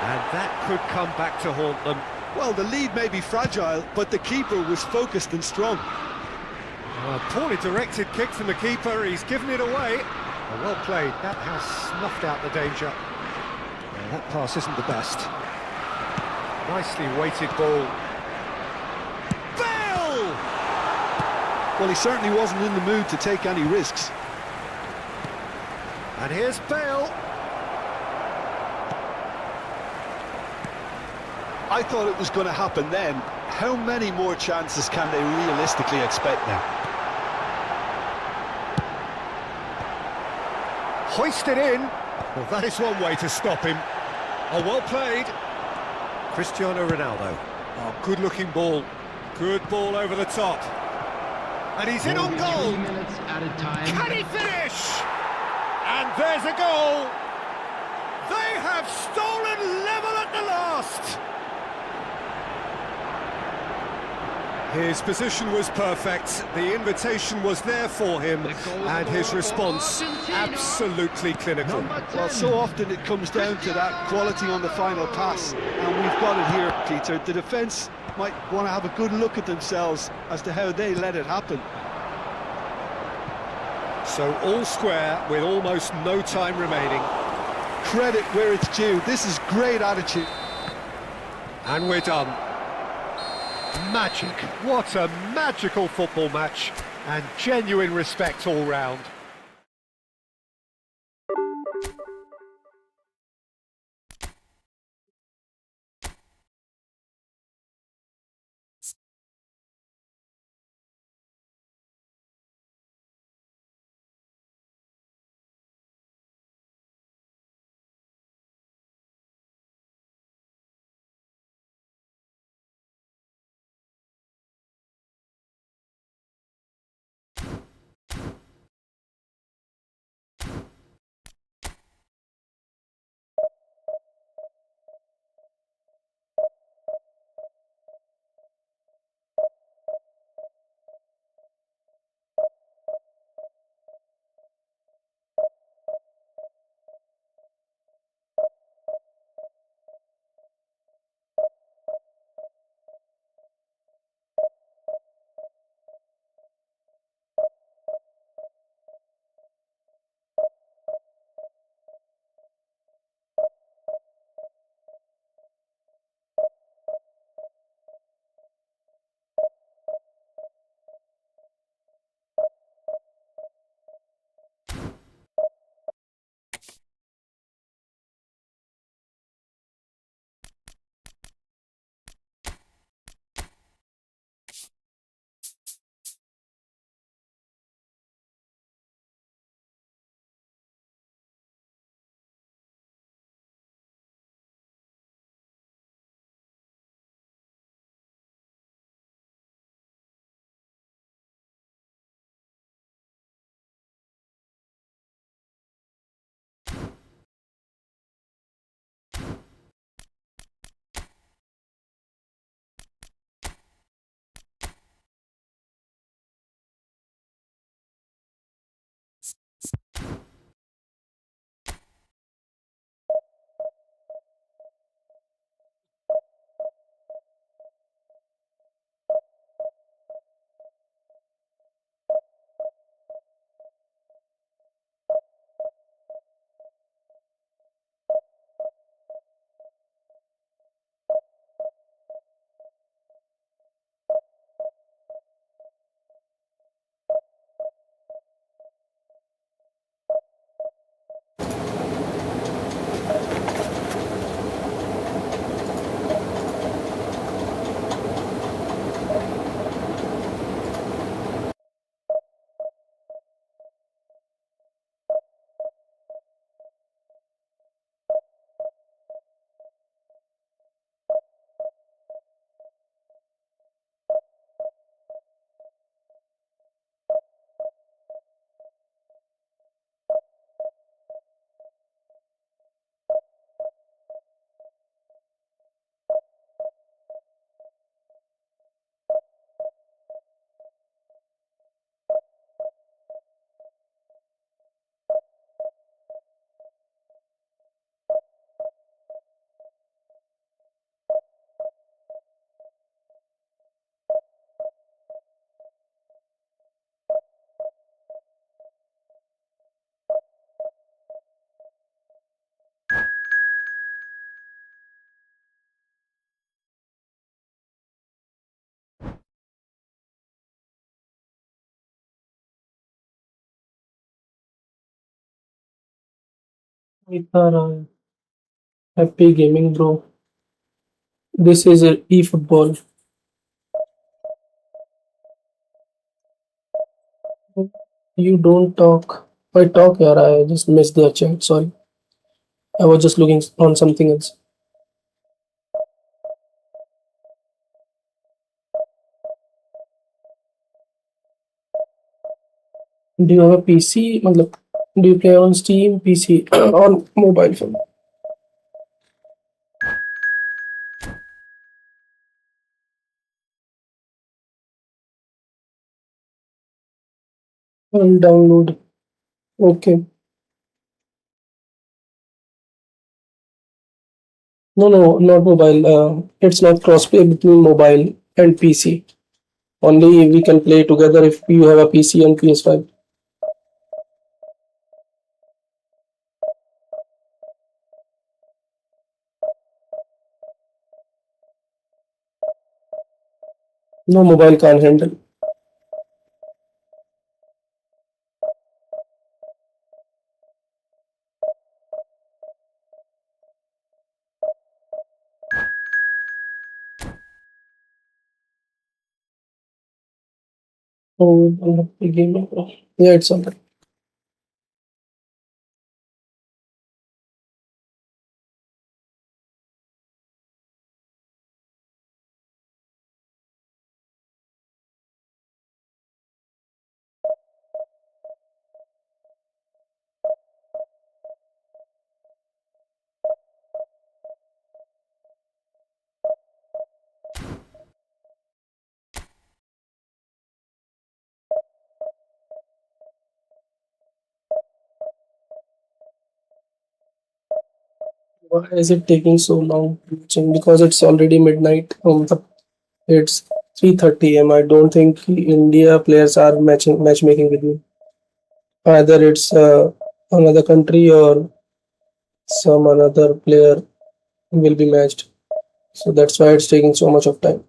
And that could come back to haunt them.
Well, the lead may be fragile, but the keeper was focused and strong.
A poorly directed kick from the keeper. He's given it away. Oh, well played. That has snuffed out the danger. Yeah, that pass isn't the best. Nicely weighted ball. Bale!
Well, he certainly wasn't in the mood to take any risks.
And here's Bale.
I thought it was going to happen then. How many more chances can they realistically expect now?
Hoisted in. Well, that is one way to stop him. Oh, well played. Cristiano Ronaldo. Oh, good-looking ball. Good ball over the top. And he's in on goal.
3 minutes added time.
Can he finish? And there's a goal. They have stolen level at the last. His position was perfect, the invitation was there for him, and his response absolutely clinical.
Well, so often it comes down to that quality on the final pass, and we've got it here, Peter. The defence might want to have a good look at themselves as to how they let it happen.
So all square with almost no time remaining.
Credit where it's due. This is great attitude.
And we're done. Magic. What a magical football match, and genuine respect all round.
Itara, happy gaming, bro. This is a eFootball. You don't talk. I talk, yaar. I just missed the chat. Sorry. I was just looking on something else. Do you have a PC? मतलब, do you play on Steam, PC, or mobile phone? I'll download. Okay. No, no, not mobile. It's not crossplay between mobile and PC. Only we can play together if you have a PC and PS5. No, mobile can't handle. Oh, the gaming. Yeah, it's alright. Why is it taking so long? Because it's already midnight. It's 3:30 am. I don't think India players are matchmaking with me. Either it's another country or some another player will be matched. So that's why it's taking so much of time.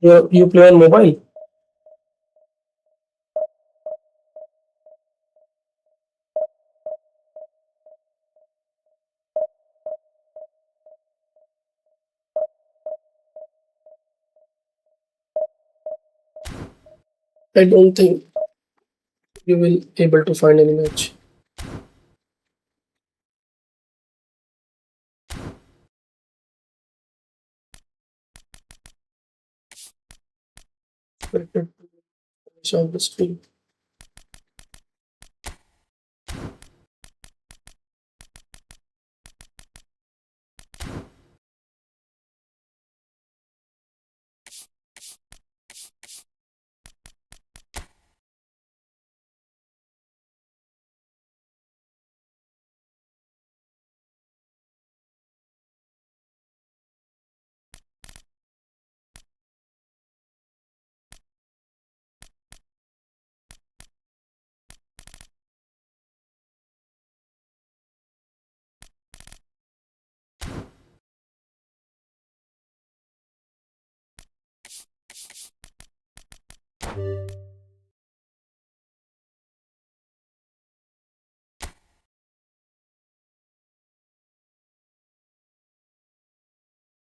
You play on mobile? I don't think you will able to find any match. Better to finish off the stream.